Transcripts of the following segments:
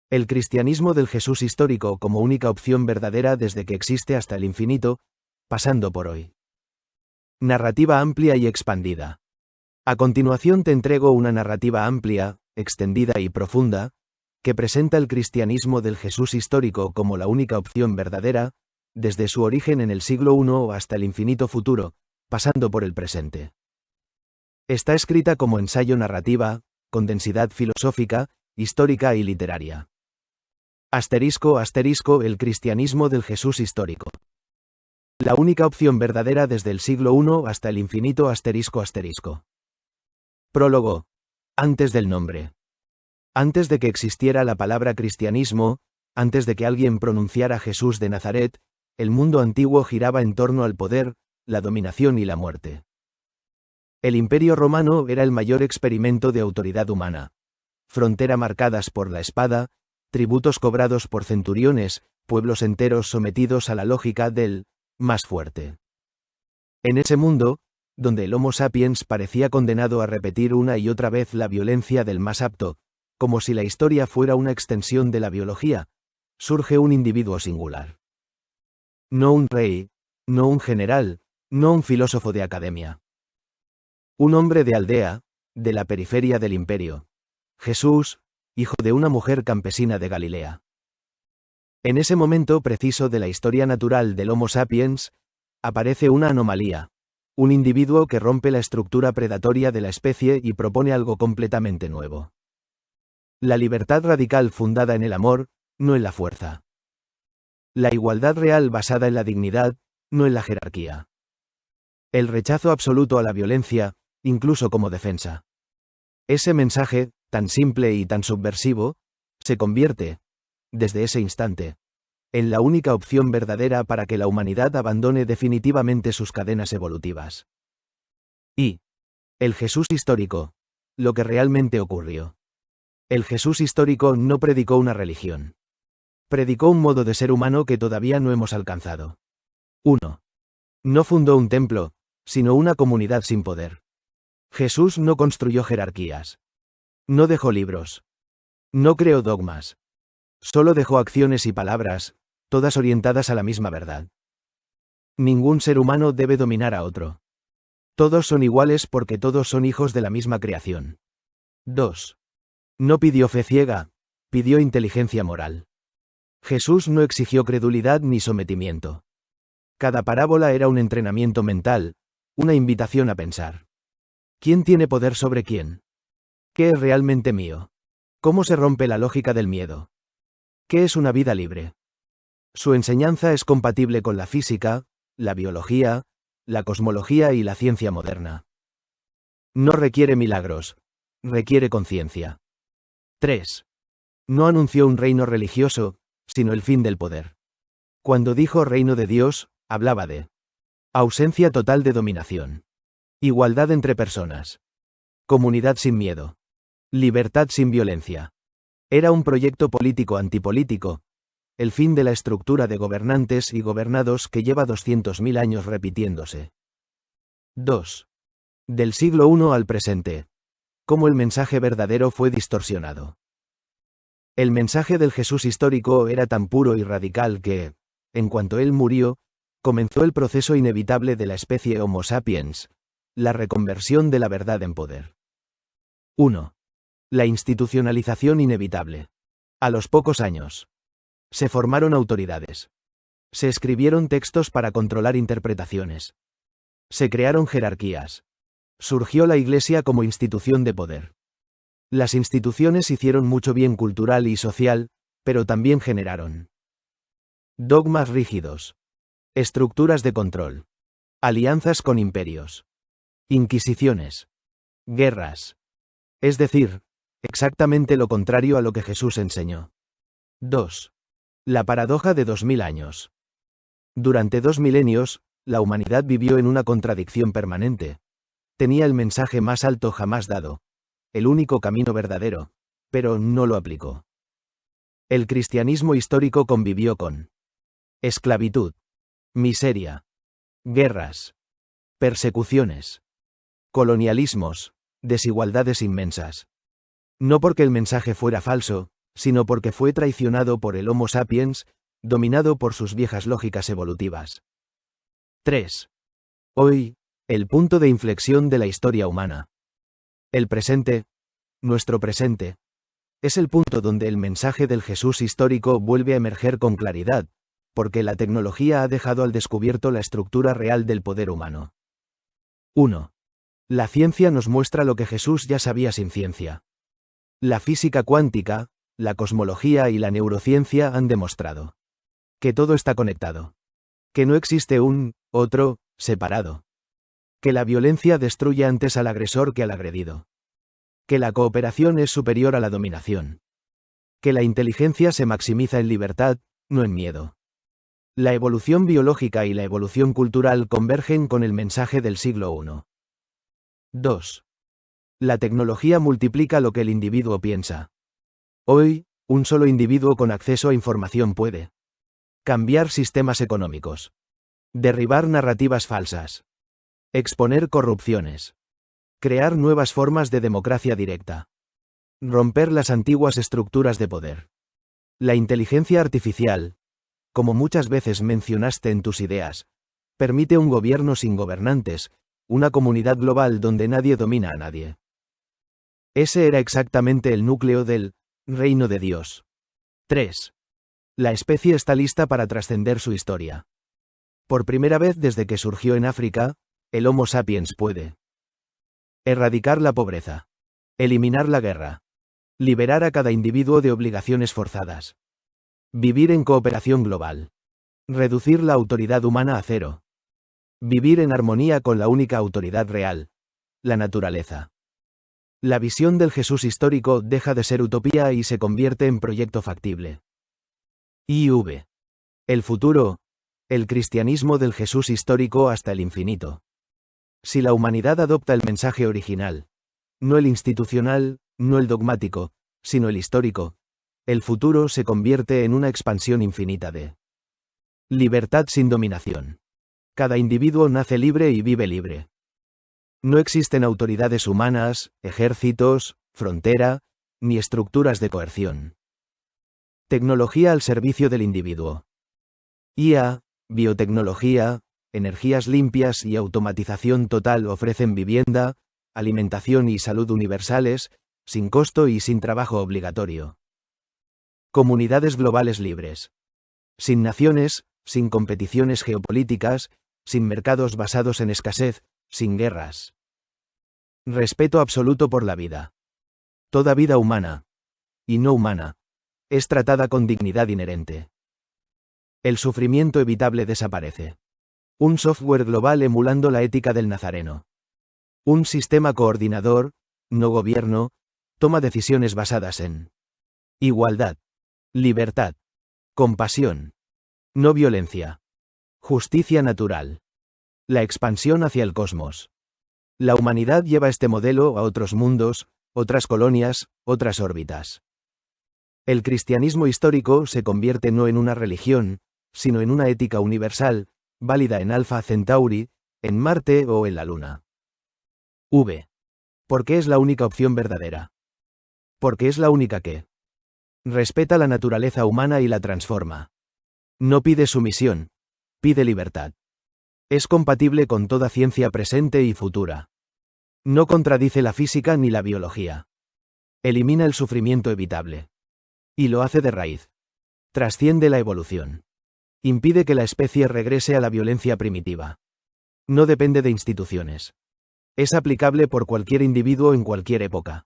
El cristianismo del Jesús histórico como única opción verdadera desde que existe hasta el infinito, pasando por hoy. Narrativa amplia y expandida. A continuación te entrego una narrativa amplia, extendida y profunda, que presenta el cristianismo del Jesús histórico como la única opción verdadera, desde su origen en el siglo I hasta el infinito futuro, pasando por el presente. Está escrita como ensayo narrativa, con densidad filosófica, histórica y literaria. ****, el cristianismo del Jesús histórico. La única opción verdadera desde el siglo I hasta el infinito ****. Prólogo. Antes del nombre. Antes de que existiera la palabra cristianismo, antes de que alguien pronunciara Jesús de Nazaret, el mundo antiguo giraba en torno al poder, la dominación y la muerte. El Imperio Romano era el mayor experimento de autoridad humana. Frontera marcadas por la espada, tributos cobrados por centuriones, pueblos enteros sometidos a la lógica del más fuerte. En ese mundo, donde el Homo sapiens parecía condenado a repetir una y otra vez la violencia del más apto, como si la historia fuera una extensión de la biología, surge un individuo singular. No un rey, no un general, no un filósofo de academia. Un hombre de aldea, de la periferia del imperio. Jesús, hijo de una mujer campesina de Galilea. En ese momento preciso de la historia natural del Homo sapiens, aparece una anomalía, un individuo que rompe la estructura predatoria de la especie y propone algo completamente nuevo. La libertad radical fundada en el amor, no en la fuerza. La igualdad real basada en la dignidad, no en la jerarquía. El rechazo absoluto a la violencia, incluso como defensa. Ese mensaje, tan simple y tan subversivo, se convierte, desde ese instante, en la única opción verdadera para que la humanidad abandone definitivamente sus cadenas evolutivas. Y el Jesús histórico, lo que realmente ocurrió. El Jesús histórico no predicó una religión. Predicó un modo de ser humano que todavía no hemos alcanzado. 1. No fundó un templo, sino una comunidad sin poder. Jesús no construyó jerarquías. No dejó libros. No creó dogmas. Solo dejó acciones y palabras, todas orientadas a la misma verdad. Ningún ser humano debe dominar a otro. Todos son iguales porque todos son hijos de la misma creación. 2. No pidió fe ciega, pidió inteligencia moral. Jesús no exigió credulidad ni sometimiento. Cada parábola era un entrenamiento mental, una invitación a pensar. ¿Quién tiene poder sobre quién? ¿Qué es realmente mío? ¿Cómo se rompe la lógica del miedo? ¿Qué es una vida libre? Su enseñanza es compatible con la física, la biología, la cosmología y la ciencia moderna. No requiere milagros, requiere conciencia. 3. No anunció un reino religioso, sino el fin del poder. Cuando dijo reino de Dios, hablaba de ausencia total de dominación. Igualdad entre personas. Comunidad sin miedo. Libertad sin violencia. Era un proyecto político antipolítico, el fin de la estructura de gobernantes y gobernados que lleva 200.000 años repitiéndose. 2. Del siglo I al presente. Cómo el mensaje verdadero fue distorsionado. El mensaje del Jesús histórico era tan puro y radical que, en cuanto él murió, comenzó el proceso inevitable de la especie Homo sapiens, la reconversión de la verdad en poder. 1. La institucionalización inevitable. A los pocos años. Se formaron autoridades. Se escribieron textos para controlar interpretaciones. Se crearon jerarquías. Surgió la Iglesia como institución de poder. Las instituciones hicieron mucho bien cultural y social, pero también generaron dogmas rígidos. Estructuras de control. Alianzas con imperios. Inquisiciones. Guerras. Es decir, exactamente lo contrario a lo que Jesús enseñó. 2. La paradoja de 2000 años. Durante 2 milenios, la humanidad vivió en una contradicción permanente. Tenía el mensaje más alto jamás dado, el único camino verdadero, pero no lo aplicó. El cristianismo histórico convivió con esclavitud, miseria, guerras, persecuciones, colonialismos, desigualdades inmensas. No porque el mensaje fuera falso, sino porque fue traicionado por el Homo sapiens, dominado por sus viejas lógicas evolutivas. 3. Hoy, el punto de inflexión de la historia humana. El presente, nuestro presente, es el punto donde el mensaje del Jesús histórico vuelve a emerger con claridad, porque la tecnología ha dejado al descubierto la estructura real del poder humano. 1. La ciencia nos muestra lo que Jesús ya sabía sin ciencia. La física cuántica, la cosmología y la neurociencia han demostrado que todo está conectado, que no existe un otro separado, que la violencia destruye antes al agresor que al agredido, que la cooperación es superior a la dominación, que la inteligencia se maximiza en libertad, no en miedo. La evolución biológica y la evolución cultural convergen con el mensaje del siglo I. 2. La tecnología multiplica lo que el individuo piensa. Hoy, un solo individuo con acceso a información puede cambiar sistemas económicos, derribar narrativas falsas, exponer corrupciones, crear nuevas formas de democracia directa, romper las antiguas estructuras de poder. La inteligencia artificial, como muchas veces mencionaste en tus ideas, permite un gobierno sin gobernantes, una comunidad global donde nadie domina a nadie. Ese era exactamente el núcleo del reino de Dios. 3. La especie está lista para trascender su historia. Por primera vez desde que surgió en África, el Homo sapiens puede erradicar la pobreza, eliminar la guerra, liberar a cada individuo de obligaciones forzadas, vivir en cooperación global, reducir la autoridad humana a cero, vivir en armonía con la única autoridad real, la naturaleza. La visión del Jesús histórico deja de ser utopía y se convierte en proyecto factible. IV. El futuro, el cristianismo del Jesús histórico hasta el infinito. Si la humanidad adopta el mensaje original, no el institucional, no el dogmático, sino el histórico, el futuro se convierte en una expansión infinita de libertad sin dominación. Cada individuo nace libre y vive libre. No existen autoridades humanas, ejércitos, frontera, ni estructuras de coerción. Tecnología al servicio del individuo. IA, biotecnología, energías limpias y automatización total ofrecen vivienda, alimentación y salud universales, sin costo y sin trabajo obligatorio. Comunidades globales libres. Sin naciones, sin competiciones geopolíticas, sin mercados basados en escasez, sin guerras. Respeto absoluto por la vida. Toda vida humana, y no humana, es tratada con dignidad inherente. El sufrimiento evitable desaparece. Un software global emulando la ética del Nazareno. Un sistema coordinador, no gobierno, toma decisiones basadas en igualdad, libertad, compasión, no violencia, justicia natural. La expansión hacia el cosmos. La humanidad lleva este modelo a otros mundos, otras colonias, otras órbitas. El cristianismo histórico se convierte no en una religión, sino en una ética universal, válida en Alpha Centauri, en Marte o en la Luna. V. ¿Por qué es la única opción verdadera? Porque es la única que respeta la naturaleza humana y la transforma. No pide sumisión, pide libertad. Es compatible con toda ciencia presente y futura. No contradice la física ni la biología. Elimina el sufrimiento evitable. Y lo hace de raíz. Trasciende la evolución. Impide que la especie regrese a la violencia primitiva. No depende de instituciones. Es aplicable por cualquier individuo en cualquier época.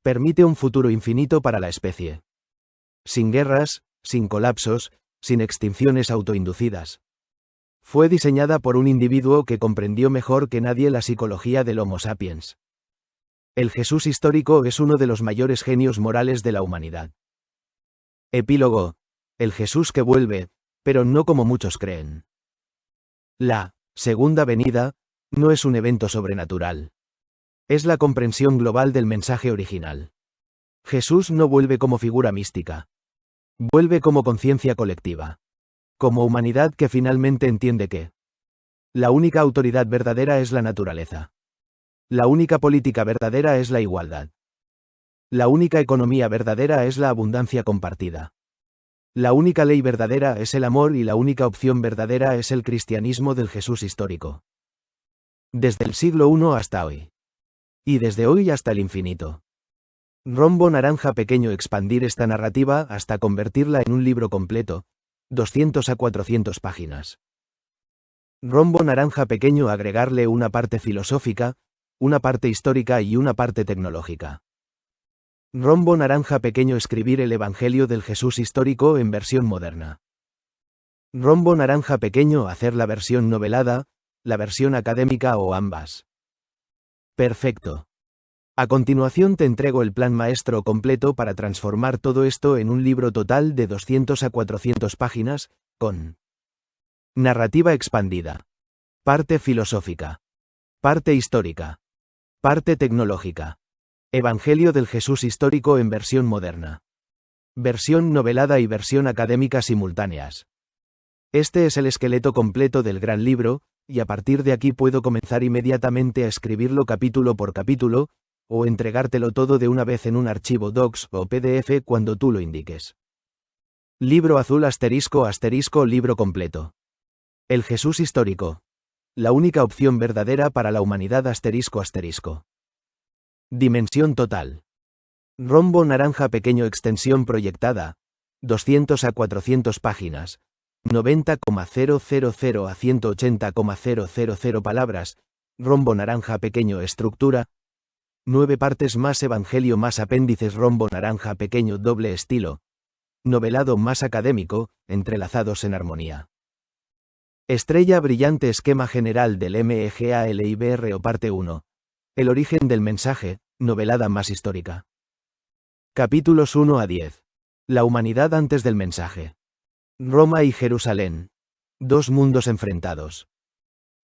Permite un futuro infinito para la especie. Sin guerras, sin colapsos, sin extinciones autoinducidas. Fue diseñada por un individuo que comprendió mejor que nadie la psicología del Homo sapiens. El Jesús histórico es uno de los mayores genios morales de la humanidad. Epílogo. El Jesús que vuelve, pero no como muchos creen. La segunda venida no es un evento sobrenatural. Es la comprensión global del mensaje original. Jesús no vuelve como figura mística. Vuelve como conciencia colectiva. Como humanidad que finalmente entiende que la única autoridad verdadera es la naturaleza. La única política verdadera es la igualdad. La única economía verdadera es la abundancia compartida. La única ley verdadera es el amor y la única opción verdadera es el cristianismo del Jesús histórico. Desde el siglo I hasta hoy. Y desde hoy hasta el infinito. Rombo naranja pequeño expandir esta narrativa hasta convertirla en un libro completo, 200 a 400 páginas. Rombo naranja pequeño agregarle una parte filosófica, una parte histórica y una parte tecnológica. Rombo naranja pequeño escribir el Evangelio del Jesús histórico en versión moderna. Rombo naranja pequeño hacer la versión novelada, la versión académica o ambas. Perfecto. A continuación te entrego el plan maestro completo para transformar todo esto en un libro total de 200 a 400 páginas, con narrativa expandida, parte filosófica, parte histórica, parte tecnológica, Evangelio del Jesús histórico en versión moderna, versión novelada y versión académica simultáneas. Este es el esqueleto completo del gran libro, y a partir de aquí puedo comenzar inmediatamente a escribirlo capítulo por capítulo, o entregártelo todo de una vez en un archivo Docs o PDF cuando tú lo indiques. Libro azul ** libro completo. El Jesús histórico. La única opción verdadera para la humanidad ***. Dimensión total. Rombo naranja pequeño extensión proyectada, 200 a 400 páginas, 90,000 a 180,000 palabras, rombo naranja pequeño estructura, 9 partes más evangelio más apéndices rombo naranja pequeño doble estilo, novelado más académico, entrelazados en armonía. Estrella brillante esquema general del MEGALIBR o parte 1. El origen del mensaje, novelada más histórica. Capítulos 1 a 10. La humanidad antes del mensaje. Roma y Jerusalén. Dos mundos enfrentados.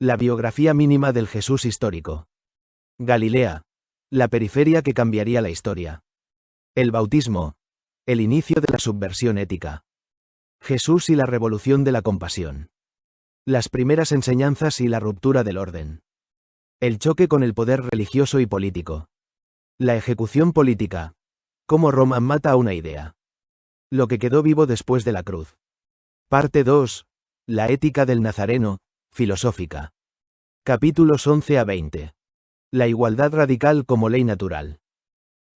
La biografía mínima del Jesús histórico. Galilea. La periferia que cambiaría la historia. El bautismo. El inicio de la subversión ética. Jesús y la revolución de la compasión. Las primeras enseñanzas y la ruptura del orden. El choque con el poder religioso y político. La ejecución política. Cómo Roma mata a una idea. Lo que quedó vivo después de la cruz. Parte 2. La ética del Nazareno, filosófica. Capítulos 11 a 20. La igualdad radical como ley natural.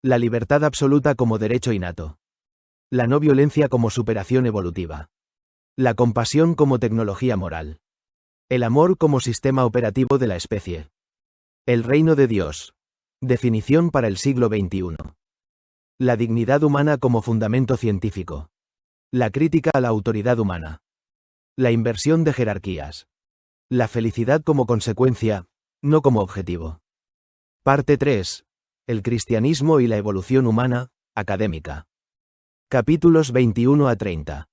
La libertad absoluta como derecho innato. La no violencia como superación evolutiva. La compasión como tecnología moral. El amor como sistema operativo de la especie. El reino de Dios. Definición para el siglo XXI. La dignidad humana como fundamento científico. La crítica a la autoridad humana. La inversión de jerarquías. La felicidad como consecuencia, no como objetivo. Parte 3. El cristianismo y la evolución humana, académica. Capítulos 21 a 30.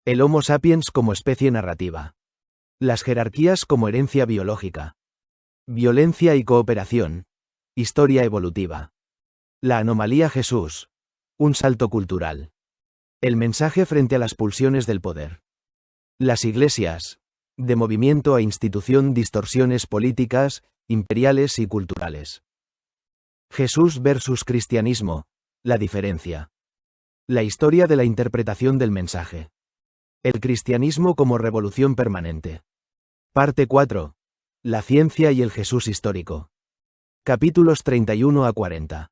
El Homo sapiens como especie narrativa. Las jerarquías como herencia biológica. Violencia y cooperación. Historia evolutiva. La anomalía Jesús. Un salto cultural. El mensaje frente a las pulsiones del poder. Las iglesias. De movimiento a institución distorsiones políticas, imperiales y culturales. Jesús versus cristianismo. La diferencia. La historia de la interpretación del mensaje. El cristianismo como revolución permanente. Parte 4. La ciencia y el Jesús histórico. Capítulos 31 a 40.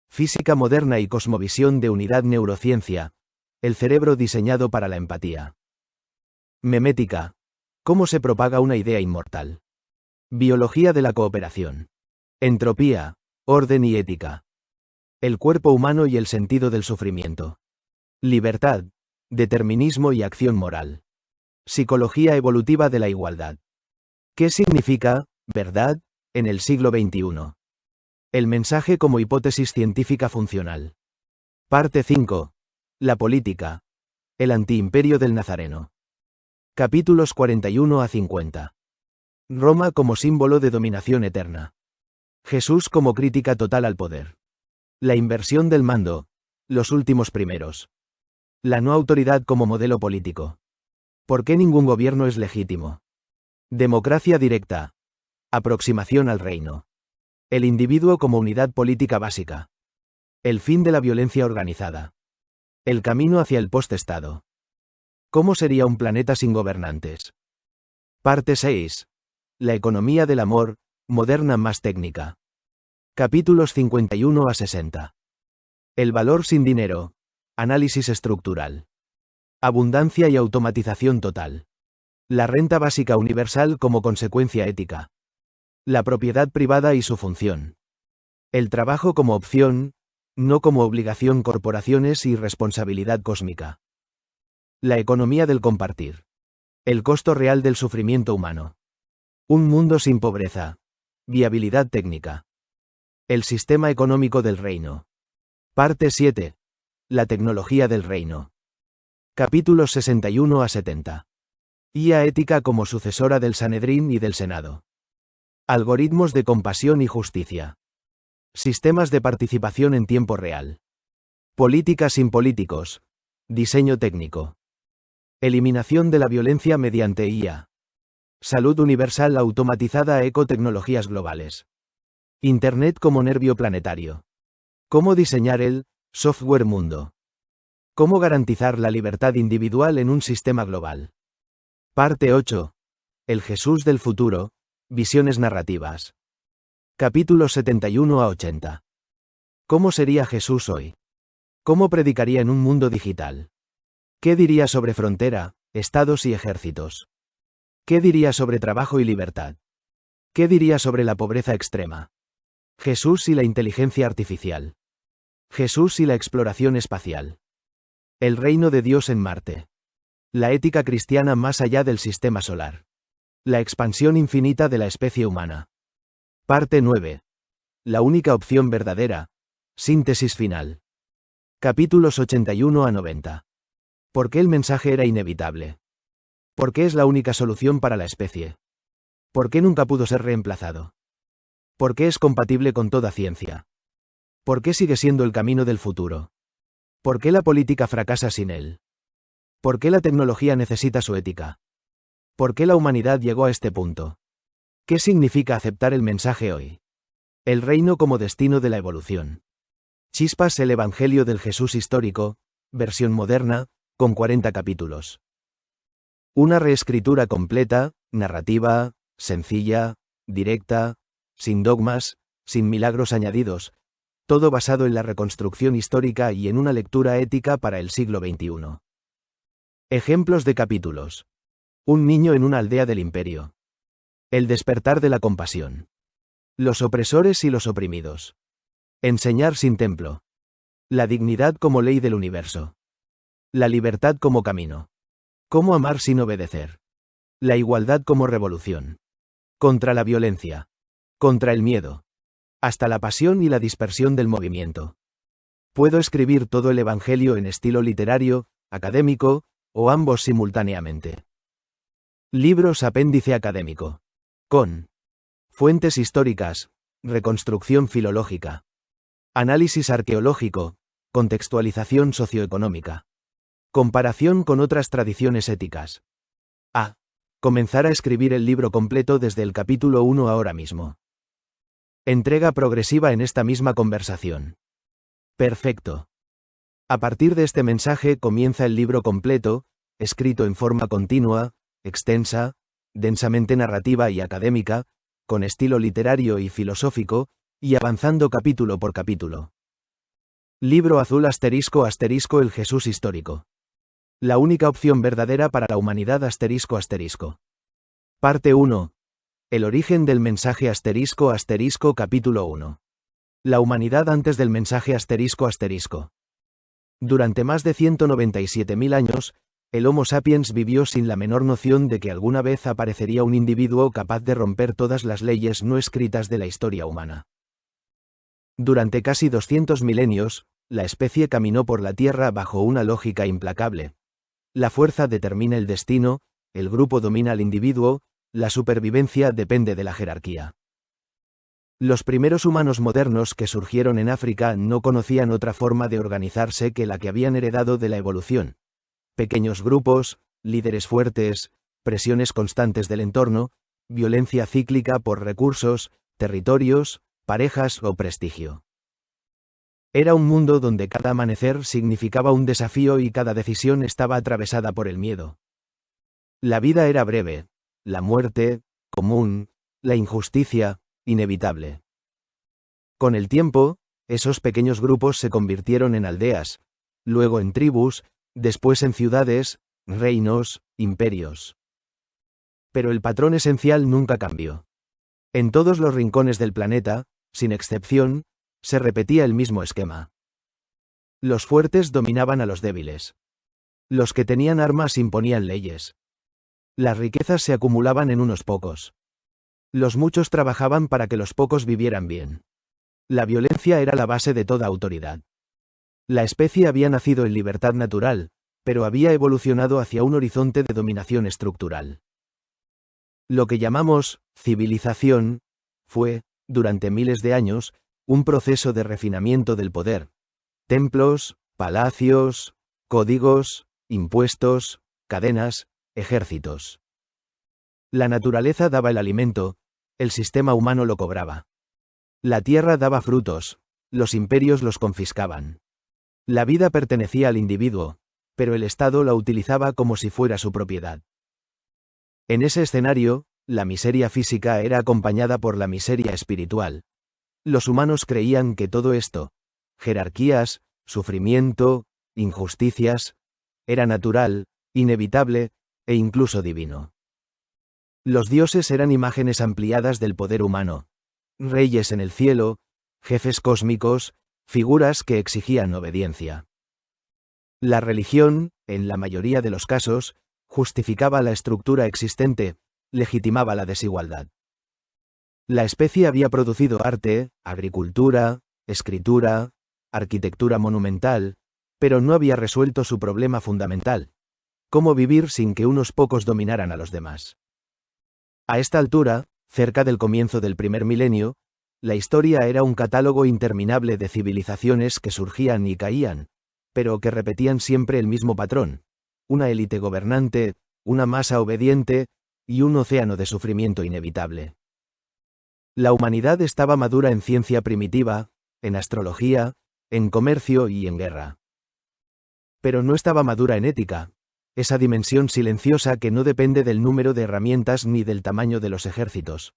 Física moderna y cosmovisión de unidad neurociencia. El cerebro diseñado para la empatía. Memética. Cómo se propaga una idea inmortal. Biología de la cooperación. Entropía, orden y ética. El cuerpo humano y el sentido del sufrimiento. Libertad, determinismo y acción moral. Psicología evolutiva de la igualdad. ¿Qué significa, verdad, en el siglo XXI? El mensaje como hipótesis científica funcional. Parte 5. La política. El antiimperio del Nazareno. Capítulos 41 a 50. Roma como símbolo de dominación eterna. Jesús como crítica total al poder. La inversión del mando. Los últimos primeros. La no autoridad como modelo político. ¿Por qué ningún gobierno es legítimo? Democracia directa. Aproximación al reino. El individuo como unidad política básica. El fin de la violencia organizada. El camino hacia el post-estado. ¿Cómo sería un planeta sin gobernantes? Parte 6. La economía del amor, moderna más técnica. Capítulos 51 a 60. El valor sin dinero. Análisis estructural. Abundancia y automatización total. La renta básica universal como consecuencia ética. La propiedad privada y su función. El trabajo como opción, no como obligación, corporaciones y responsabilidad cósmica. La economía del compartir. El costo real del sufrimiento humano. Un mundo sin pobreza. Viabilidad técnica. El sistema económico del reino. Parte 7. La tecnología del reino. Capítulos 61 a 70. IA ética como sucesora del Sanedrín y del Senado. Algoritmos de compasión y justicia. Sistemas de participación en tiempo real. Política sin políticos. Diseño técnico. Eliminación de la violencia mediante IA. Salud universal automatizada, ecotecnologías globales. Internet como nervio planetario. Cómo diseñar el software mundo. Cómo garantizar la libertad individual en un sistema global. Parte 8. El Jesús del futuro. Visiones narrativas. Capítulos 71 a 80. ¿Cómo sería Jesús hoy? ¿Cómo predicaría en un mundo digital? ¿Qué diría sobre frontera, estados y ejércitos? ¿Qué diría sobre trabajo y libertad? ¿Qué diría sobre la pobreza extrema? Jesús y la inteligencia artificial. Jesús y la exploración espacial. El reino de Dios en Marte. La ética cristiana más allá del sistema solar. La expansión infinita de la especie humana. Parte 9. La única opción verdadera. Síntesis final. Capítulos 81 a 90. ¿Por qué el mensaje era inevitable? ¿Por qué es la única solución para la especie? ¿Por qué nunca pudo ser reemplazado? ¿Por qué es compatible con toda ciencia? ¿Por qué sigue siendo el camino del futuro? ¿Por qué la política fracasa sin él? ¿Por qué la tecnología necesita su ética? ¿Por qué la humanidad llegó a este punto? ¿Qué significa aceptar el mensaje hoy? El reino como destino de la evolución. Chispas, el Evangelio del Jesús histórico, versión moderna, con 40 capítulos. Una reescritura completa, narrativa, sencilla, directa, sin dogmas, sin milagros añadidos, todo basado en la reconstrucción histórica y en una lectura ética para el siglo XXI. Ejemplos de capítulos. Un niño en una aldea del imperio. El despertar de la compasión. Los opresores y los oprimidos. Enseñar sin templo. La dignidad como ley del universo. La libertad como camino. Cómo amar sin obedecer. La igualdad como revolución. Contra la violencia. Contra el miedo. Hasta la pasión y la dispersión del movimiento. Puedo escribir todo el Evangelio en estilo literario, académico, o ambos simultáneamente. Libros apéndice académico. Con fuentes históricas, reconstrucción filológica, análisis arqueológico, contextualización socioeconómica, comparación con otras tradiciones éticas. A. Comenzar a escribir el libro completo desde el capítulo 1 ahora mismo. Entrega progresiva en esta misma conversación. Perfecto. A partir de este mensaje comienza el libro completo, escrito en forma continua, extensa, densamente narrativa y académica, con estilo literario y filosófico, y avanzando capítulo por capítulo. Libro azul *** el Jesús histórico. La única opción verdadera para la humanidad ***. Parte 1. El origen del mensaje *** capítulo 1. La humanidad antes del mensaje ***. Durante más de 197.000 años, el Homo sapiens vivió sin la menor noción de que alguna vez aparecería un individuo capaz de romper todas las leyes no escritas de la historia humana. Durante casi 200 milenios, la especie caminó por la Tierra bajo una lógica implacable. La fuerza determina el destino, el grupo domina al individuo, la supervivencia depende de la jerarquía. Los primeros humanos modernos que surgieron en África no conocían otra forma de organizarse que la que habían heredado de la evolución. Pequeños grupos, líderes fuertes, presiones constantes del entorno, violencia cíclica por recursos, territorios, parejas o prestigio. Era un mundo donde cada amanecer significaba un desafío y cada decisión estaba atravesada por el miedo. La vida era breve, la muerte, común, la injusticia, inevitable. Con el tiempo, esos pequeños grupos se convirtieron en aldeas, luego en tribus, después en ciudades, reinos, imperios. Pero el patrón esencial nunca cambió. En todos los rincones del planeta, sin excepción, se repetía el mismo esquema. Los fuertes dominaban a los débiles. Los que tenían armas imponían leyes. Las riquezas se acumulaban en unos pocos. Los muchos trabajaban para que los pocos vivieran bien. La violencia era la base de toda autoridad. La especie había nacido en libertad natural, pero había evolucionado hacia un horizonte de dominación estructural. Lo que llamamos civilización fue, durante miles de años, un proceso de refinamiento del poder. Templos, palacios, códigos, impuestos, cadenas, ejércitos. La naturaleza daba el alimento, el sistema humano lo cobraba. La tierra daba frutos, los imperios los confiscaban. La vida pertenecía al individuo, pero el Estado la utilizaba como si fuera su propiedad. En ese escenario, la miseria física era acompañada por la miseria espiritual. Los humanos creían que todo esto, jerarquías, sufrimiento, injusticias, era natural, inevitable, e incluso divino. Los dioses eran imágenes ampliadas del poder humano, reyes en el cielo, jefes cósmicos, figuras que exigían obediencia. La religión, en la mayoría de los casos, justificaba la estructura existente, legitimaba la desigualdad. La especie había producido arte, agricultura, escritura, arquitectura monumental, pero no había resuelto su problema fundamental: cómo vivir sin que unos pocos dominaran a los demás. A esta altura, cerca del comienzo del primer milenio, la historia era un catálogo interminable de civilizaciones que surgían y caían, pero que repetían siempre el mismo patrón: una élite gobernante, una masa obediente, y un océano de sufrimiento inevitable. La humanidad estaba madura en ciencia primitiva, en astrología, en comercio y en guerra. Pero no estaba madura en ética, esa dimensión silenciosa que no depende del número de herramientas ni del tamaño de los ejércitos.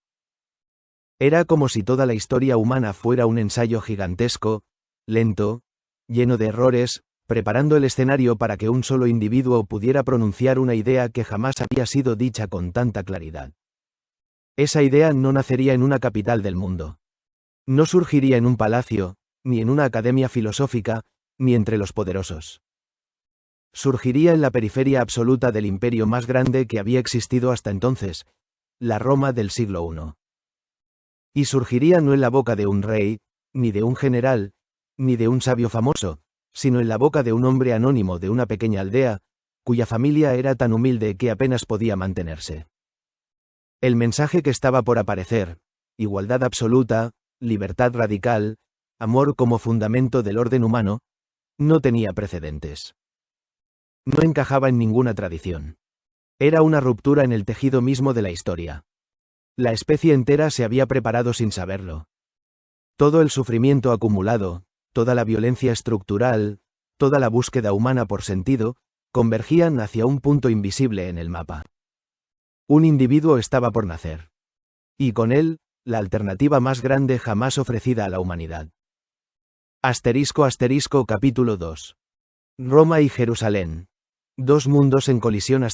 Era como si toda la historia humana fuera un ensayo gigantesco, lento, lleno de errores, preparando el escenario para que un solo individuo pudiera pronunciar una idea que jamás había sido dicha con tanta claridad. Esa idea no nacería en una capital del mundo. No surgiría en un palacio, ni en una academia filosófica, ni entre los poderosos. Surgiría en la periferia absoluta del imperio más grande que había existido hasta entonces, la Roma del siglo I. Y surgiría no en la boca de un rey, ni de un general, ni de un sabio famoso, sino en la boca de un hombre anónimo de una pequeña aldea, cuya familia era tan humilde que apenas podía mantenerse. El mensaje que estaba por aparecer, igualdad absoluta, libertad radical, amor como fundamento del orden humano, no tenía precedentes. No encajaba en ninguna tradición. Era una ruptura en el tejido mismo de la historia. La especie entera se había preparado sin saberlo. Todo el sufrimiento acumulado, toda la violencia estructural, toda la búsqueda humana por sentido, convergían hacia un punto invisible en el mapa. Un individuo estaba por nacer. Y con él, la alternativa más grande jamás ofrecida a la humanidad. Capítulo 2. Roma y Jerusalén. Dos mundos en colisión.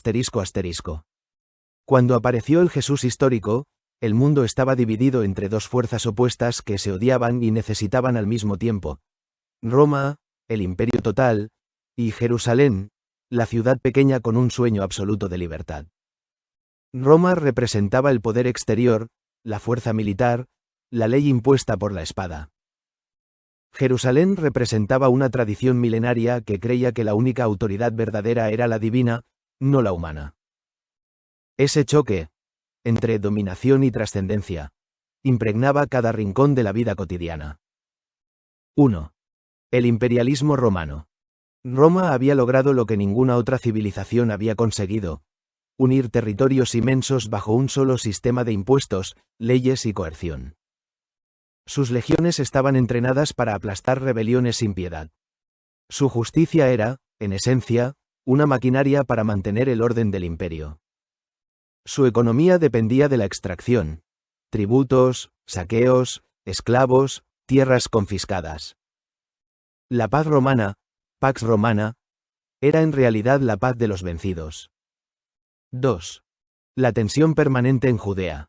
Cuando apareció el Jesús histórico, el mundo estaba dividido entre dos fuerzas opuestas que se odiaban y necesitaban al mismo tiempo: Roma, el imperio total, y Jerusalén, la ciudad pequeña con un sueño absoluto de libertad. Roma representaba el poder exterior, la fuerza militar, la ley impuesta por la espada. Jerusalén representaba una tradición milenaria que creía que la única autoridad verdadera era la divina, no la humana. Ese choque, entre dominación y trascendencia, impregnaba cada rincón de la vida cotidiana. 1. El imperialismo romano. Roma había logrado lo que ninguna otra civilización había conseguido: unir territorios inmensos bajo un solo sistema de impuestos, leyes y coerción. Sus legiones estaban entrenadas para aplastar rebeliones sin piedad. Su justicia era, en esencia, una maquinaria para mantener el orden del imperio. Su economía dependía de la extracción, tributos, saqueos, esclavos, tierras confiscadas. La paz romana, Pax Romana, era en realidad la paz de los vencidos. 2. La tensión permanente en Judea.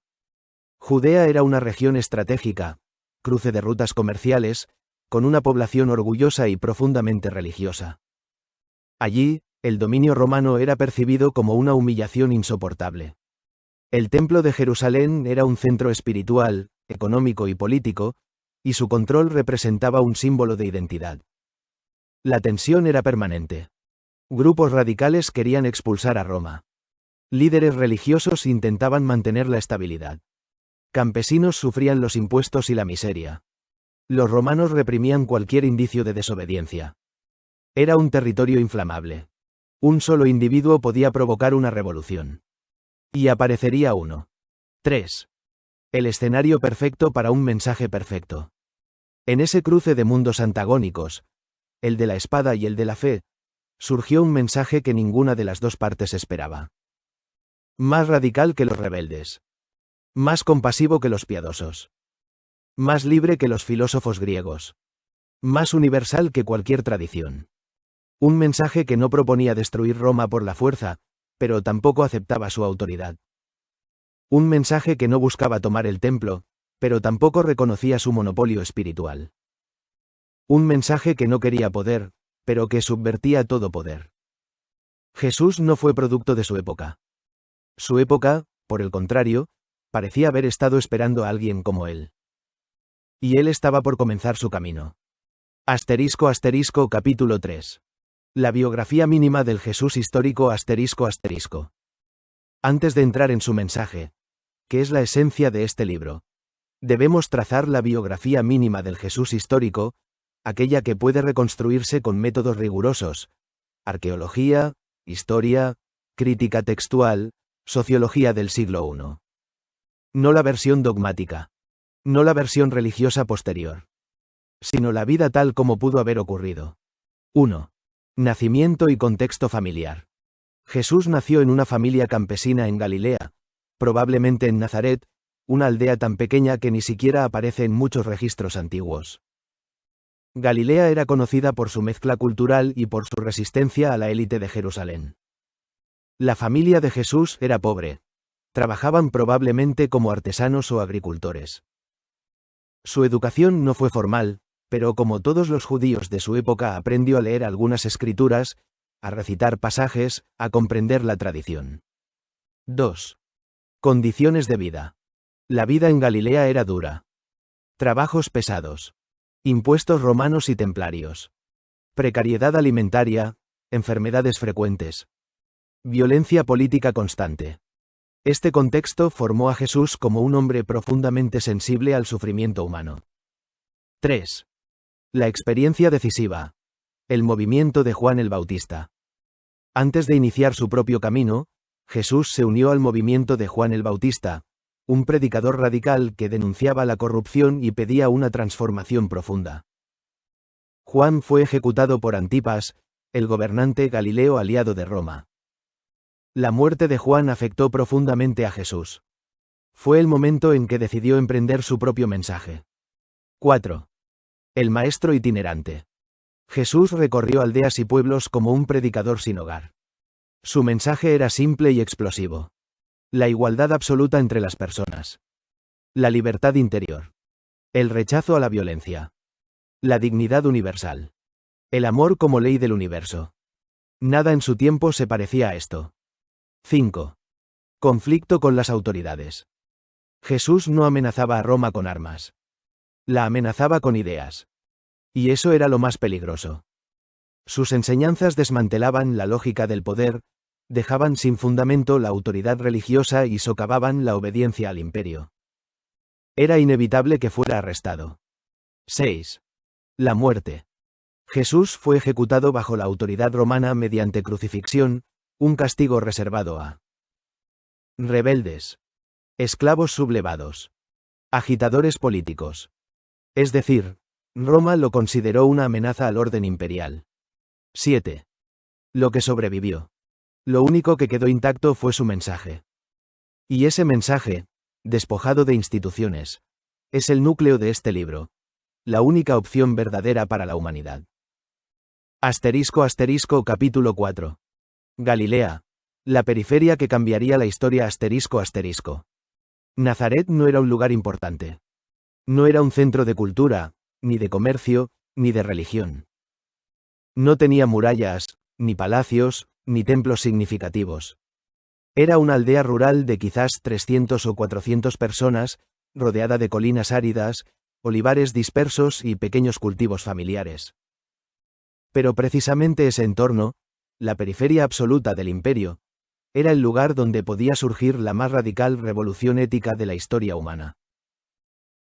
Judea era una región estratégica, cruce de rutas comerciales, con una población orgullosa y profundamente religiosa. Allí, el dominio romano era percibido como una humillación insoportable. El Templo de Jerusalén era un centro espiritual, económico y político, y su control representaba un símbolo de identidad. La tensión era permanente. Grupos radicales querían expulsar a Roma. Líderes religiosos intentaban mantener la estabilidad. Campesinos sufrían los impuestos y la miseria. Los romanos reprimían cualquier indicio de desobediencia. Era un territorio inflamable. Un solo individuo podía provocar una revolución. Y aparecería uno. 3. El escenario perfecto para un mensaje perfecto. En ese cruce de mundos antagónicos, el de la espada y el de la fe, surgió un mensaje que ninguna de las dos partes esperaba. Más radical que los rebeldes. Más compasivo que los piadosos. Más libre que los filósofos griegos. Más universal que cualquier tradición. Un mensaje que no proponía destruir Roma por la fuerza, pero tampoco aceptaba su autoridad. Un mensaje que no buscaba tomar el templo, pero tampoco reconocía su monopolio espiritual. Un mensaje que no quería poder, pero que subvertía todo poder. Jesús no fue producto de su época. Su época, por el contrario, parecía haber estado esperando a alguien como él. Y él estaba por comenzar su camino. *** capítulo 3. La biografía mínima del Jesús histórico ***. Antes de entrar en su mensaje, que es la esencia de este libro, debemos trazar la biografía mínima del Jesús histórico, aquella que puede reconstruirse con métodos rigurosos: arqueología, historia, crítica textual, sociología del siglo I. No la versión dogmática. No la versión religiosa posterior. Sino la vida tal como pudo haber ocurrido. 1. Nacimiento y contexto familiar. Jesús nació en una familia campesina en Galilea, probablemente en Nazaret, una aldea tan pequeña que ni siquiera aparece en muchos registros antiguos. Galilea era conocida por su mezcla cultural y por su resistencia a la élite de Jerusalén. La familia de Jesús era pobre. Trabajaban probablemente como artesanos o agricultores. Su educación no fue formal, pero como todos los judíos de su época aprendió a leer algunas escrituras, a recitar pasajes, a comprender la tradición. 2. Condiciones de vida. La vida en Galilea era dura. Trabajos pesados. Impuestos romanos y templarios. Precariedad alimentaria, enfermedades frecuentes. Violencia política constante. Este contexto formó a Jesús como un hombre profundamente sensible al sufrimiento humano. 3. La experiencia decisiva. El movimiento de Juan el Bautista. Antes de iniciar su propio camino, Jesús se unió al movimiento de Juan el Bautista, un predicador radical que denunciaba la corrupción y pedía una transformación profunda. Juan fue ejecutado por Antipas, el gobernante galileo aliado de Roma. La muerte de Juan afectó profundamente a Jesús. Fue el momento en que decidió emprender su propio mensaje. 4. El maestro itinerante. Jesús recorrió aldeas y pueblos como un predicador sin hogar. Su mensaje era simple y explosivo. La igualdad absoluta entre las personas. La libertad interior. El rechazo a la violencia. La dignidad universal. El amor como ley del universo. Nada en su tiempo se parecía a esto. 5. Conflicto con las autoridades. Jesús no amenazaba a Roma con armas. La amenazaba con ideas. Y eso era lo más peligroso. Sus enseñanzas desmantelaban la lógica del poder, dejaban sin fundamento la autoridad religiosa y socavaban la obediencia al imperio. Era inevitable que fuera arrestado. 6. La muerte. Jesús fue ejecutado bajo la autoridad romana mediante crucifixión, un castigo reservado a rebeldes, esclavos sublevados, agitadores políticos, Es decir, Roma lo consideró una amenaza al orden imperial. 7. Lo que sobrevivió. Lo único que quedó intacto fue su mensaje. Y ese mensaje, despojado de instituciones, es el núcleo de este libro. La única opción verdadera para la humanidad. Capítulo 4. Galilea. La periferia que cambiaría la historia Nazaret no era un lugar importante. No era un centro de cultura, ni de comercio, ni de religión. No tenía murallas, ni palacios, ni templos significativos. Era una aldea rural de quizás 300 o 400 personas, rodeada de colinas áridas, olivares dispersos y pequeños cultivos familiares. Pero precisamente ese entorno, la periferia absoluta del imperio, era el lugar donde podía surgir la más radical revolución ética de la historia humana.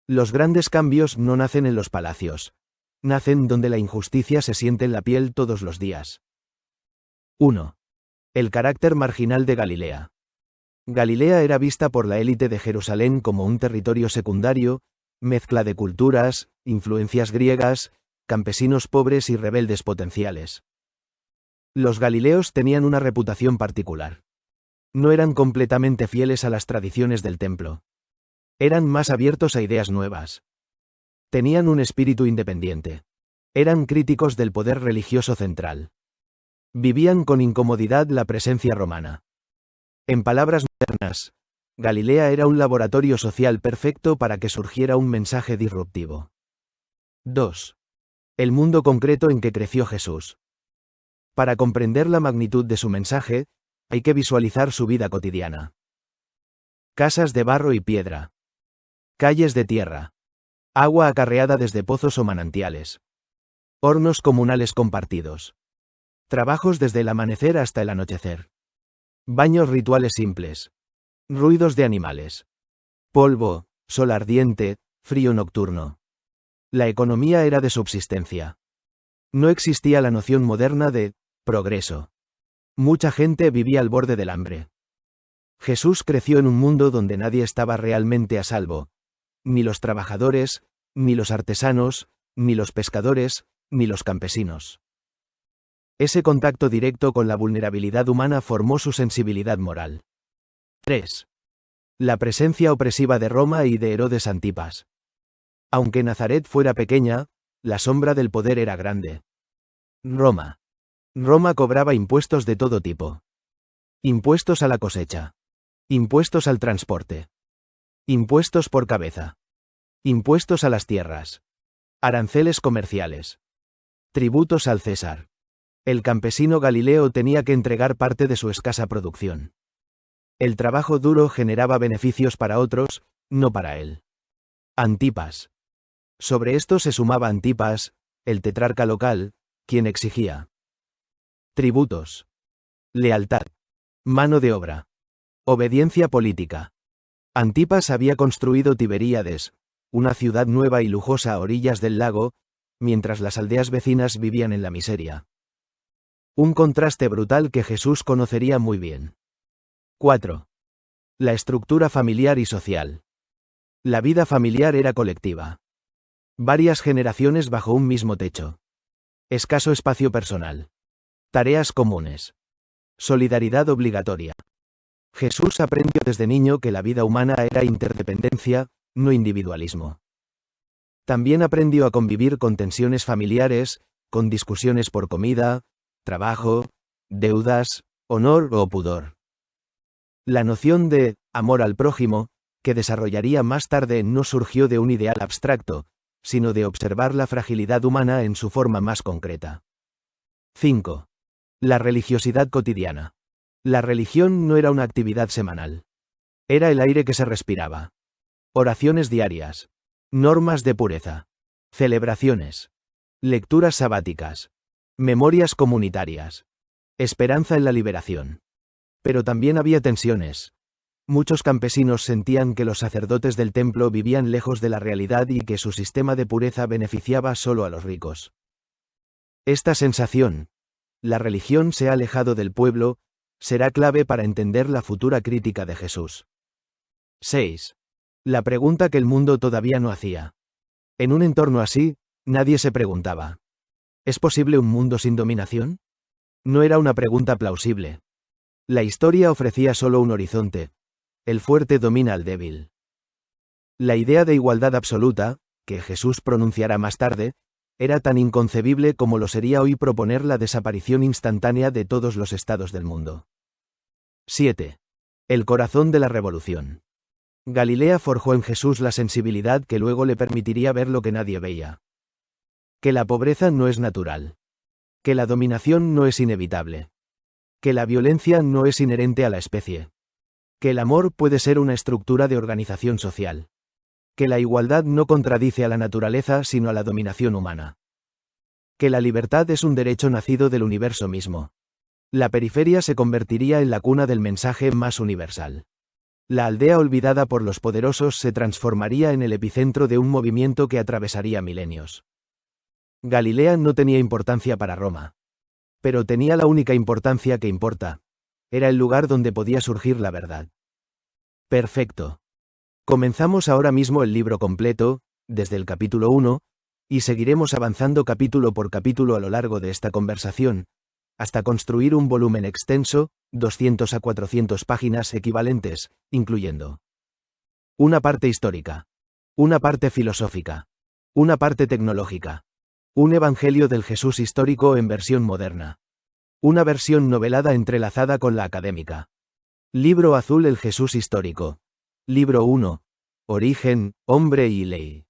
Los grandes cambios no nacen en los palacios. Nacen donde la injusticia se siente en la piel todos los días. 1. El carácter marginal de Galilea. Galilea era vista por la élite de Jerusalén como un territorio secundario, mezcla de culturas, influencias griegas, campesinos pobres y rebeldes potenciales. Los galileos tenían una reputación particular. No eran completamente fieles a las tradiciones del templo. Eran más abiertos a ideas nuevas. Tenían un espíritu independiente. Eran críticos del poder religioso central. Vivían con incomodidad la presencia romana. En palabras modernas, Galilea era un laboratorio social perfecto para que surgiera un mensaje disruptivo. 2. El mundo concreto en que creció Jesús. Para comprender la magnitud de su mensaje, hay que visualizar su vida cotidiana. Casas de barro y piedra. Calles de tierra. Agua acarreada desde pozos o manantiales. Hornos comunales compartidos. Trabajos desde el amanecer hasta el anochecer. Baños rituales simples. Ruidos de animales. Polvo, sol ardiente, frío nocturno. La economía era de subsistencia. No existía la noción moderna de progreso. Mucha gente vivía al borde del hambre. Jesús creció en un mundo donde nadie estaba realmente a salvo. Ni los trabajadores, ni los artesanos, ni los pescadores, ni los campesinos. Ese contacto directo con la vulnerabilidad humana formó su sensibilidad moral. 3. La presencia opresiva de Roma y de Herodes Antipas. Aunque Nazaret fuera pequeña, la sombra del poder era grande. Roma. Roma cobraba impuestos de todo tipo. Impuestos a la cosecha. Impuestos al transporte. Impuestos por cabeza. Impuestos a las tierras. Aranceles comerciales. Tributos al César. El campesino galileo tenía que entregar parte de su escasa producción. El trabajo duro generaba beneficios para otros, no para él. Antipas. Sobre esto se sumaba Antipas, el tetrarca local, quien exigía tributos, lealtad, mano de obra, obediencia política. Antipas había construido Tiberíades, una ciudad nueva y lujosa a orillas del lago, mientras las aldeas vecinas vivían en la miseria. Un contraste brutal que Jesús conocería muy bien. 4. La estructura familiar y social. La vida familiar era colectiva. Varias generaciones bajo un mismo techo. Escaso espacio personal. Tareas comunes. Solidaridad obligatoria. Jesús aprendió desde niño que la vida humana era interdependencia, no individualismo. También aprendió a convivir con tensiones familiares, con discusiones por comida, trabajo, deudas, honor o pudor. La noción de amor al prójimo, que desarrollaría más tarde, no surgió de un ideal abstracto, sino de observar la fragilidad humana en su forma más concreta. 5. La religiosidad cotidiana. La religión no era una actividad semanal. Era el aire que se respiraba. Oraciones diarias. Normas de pureza. Celebraciones. Lecturas sabáticas. Memorias comunitarias. Esperanza en la liberación. Pero también había tensiones. Muchos campesinos sentían que los sacerdotes del templo vivían lejos de la realidad y que su sistema de pureza beneficiaba solo a los ricos. Esta sensación, la religión se ha alejado del pueblo, será clave para entender la futura crítica de Jesús. 6. La pregunta que el mundo todavía no hacía. En un entorno así, nadie se preguntaba: ¿es posible un mundo sin dominación? No era una pregunta plausible. La historia ofrecía solo un horizonte: el fuerte domina al débil. La idea de igualdad absoluta, que Jesús pronunciará más tarde, era tan inconcebible como lo sería hoy proponer la desaparición instantánea de todos los estados del mundo. 7. El corazón de la revolución. Galilea forjó en Jesús la sensibilidad que luego le permitiría ver lo que nadie veía. Que la pobreza no es natural. Que la dominación no es inevitable. Que la violencia no es inherente a la especie. Que el amor puede ser una estructura de organización social. Que la igualdad no contradice a la naturaleza sino a la dominación humana. Que la libertad es un derecho nacido del universo mismo. La periferia se convertiría en la cuna del mensaje más universal. La aldea olvidada por los poderosos se transformaría en el epicentro de un movimiento que atravesaría milenios. Galilea no tenía importancia para Roma. Pero tenía la única importancia que importa. Era el lugar donde podía surgir la verdad. Perfecto. Comenzamos ahora mismo el libro completo, desde el capítulo 1, y seguiremos avanzando capítulo por capítulo a lo largo de esta conversación, hasta construir un volumen extenso, 200 a 400 páginas equivalentes, incluyendo una parte histórica, una parte filosófica, una parte tecnológica, un evangelio del Jesús histórico en versión moderna, una versión novelada entrelazada con la académica. Libro azul: El Jesús histórico. Libro 1. Origen, hombre y ley.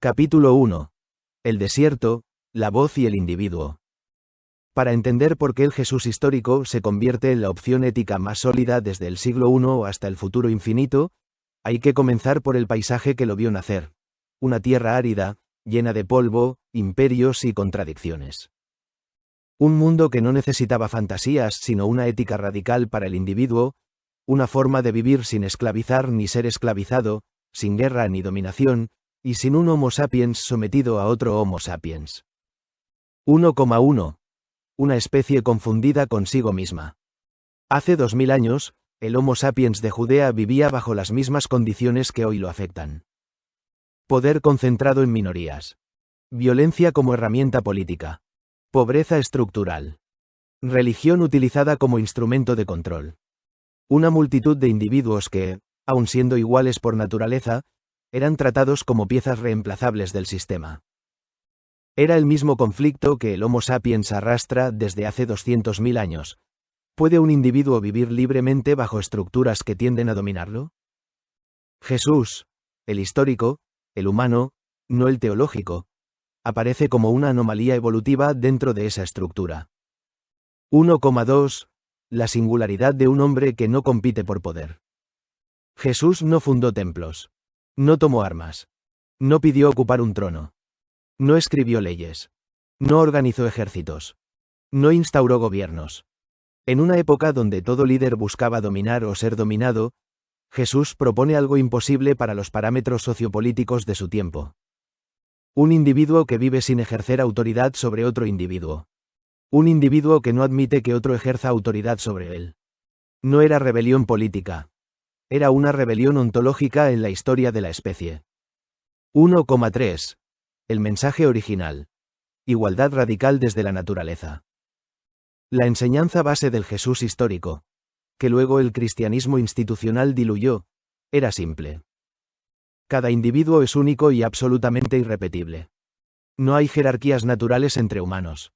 Capítulo 1. El desierto, la voz y el individuo. Para entender por qué el Jesús histórico se convierte en la opción ética más sólida desde el siglo I hasta el futuro infinito, hay que comenzar por el paisaje que lo vio nacer: una tierra árida, llena de polvo, imperios y contradicciones. Un mundo que no necesitaba fantasías sino una ética radical para el individuo, una forma de vivir sin esclavizar ni ser esclavizado, sin guerra ni dominación, y sin un Homo sapiens sometido a otro Homo sapiens. 1,1. Una especie confundida consigo misma. Hace 2000 años, el Homo sapiens de Judea vivía bajo las mismas condiciones que hoy lo afectan. Poder concentrado en minorías. Violencia como herramienta política. Pobreza estructural. Religión utilizada como instrumento de control. Una multitud de individuos que, aun siendo iguales por naturaleza, eran tratados como piezas reemplazables del sistema. Era el mismo conflicto que el Homo sapiens arrastra desde hace 200.000 años. ¿Puede un individuo vivir libremente bajo estructuras que tienden a dominarlo? Jesús, el histórico, el humano, no el teológico, aparece como una anomalía evolutiva dentro de esa estructura. 1,2. La singularidad de un hombre que no compite por poder. Jesús no fundó templos. No tomó armas. No pidió ocupar un trono. No escribió leyes. No organizó ejércitos. No instauró gobiernos. En una época donde todo líder buscaba dominar o ser dominado, Jesús propone algo imposible para los parámetros sociopolíticos de su tiempo. Un individuo que vive sin ejercer autoridad sobre otro individuo. Un individuo que no admite que otro ejerza autoridad sobre él. No era rebelión política. Era una rebelión ontológica en la historia de la especie. 1,3. El mensaje original. Igualdad radical desde la naturaleza. La enseñanza base del Jesús histórico, que luego el cristianismo institucional diluyó, era simple. Cada individuo es único y absolutamente irrepetible. No hay jerarquías naturales entre humanos.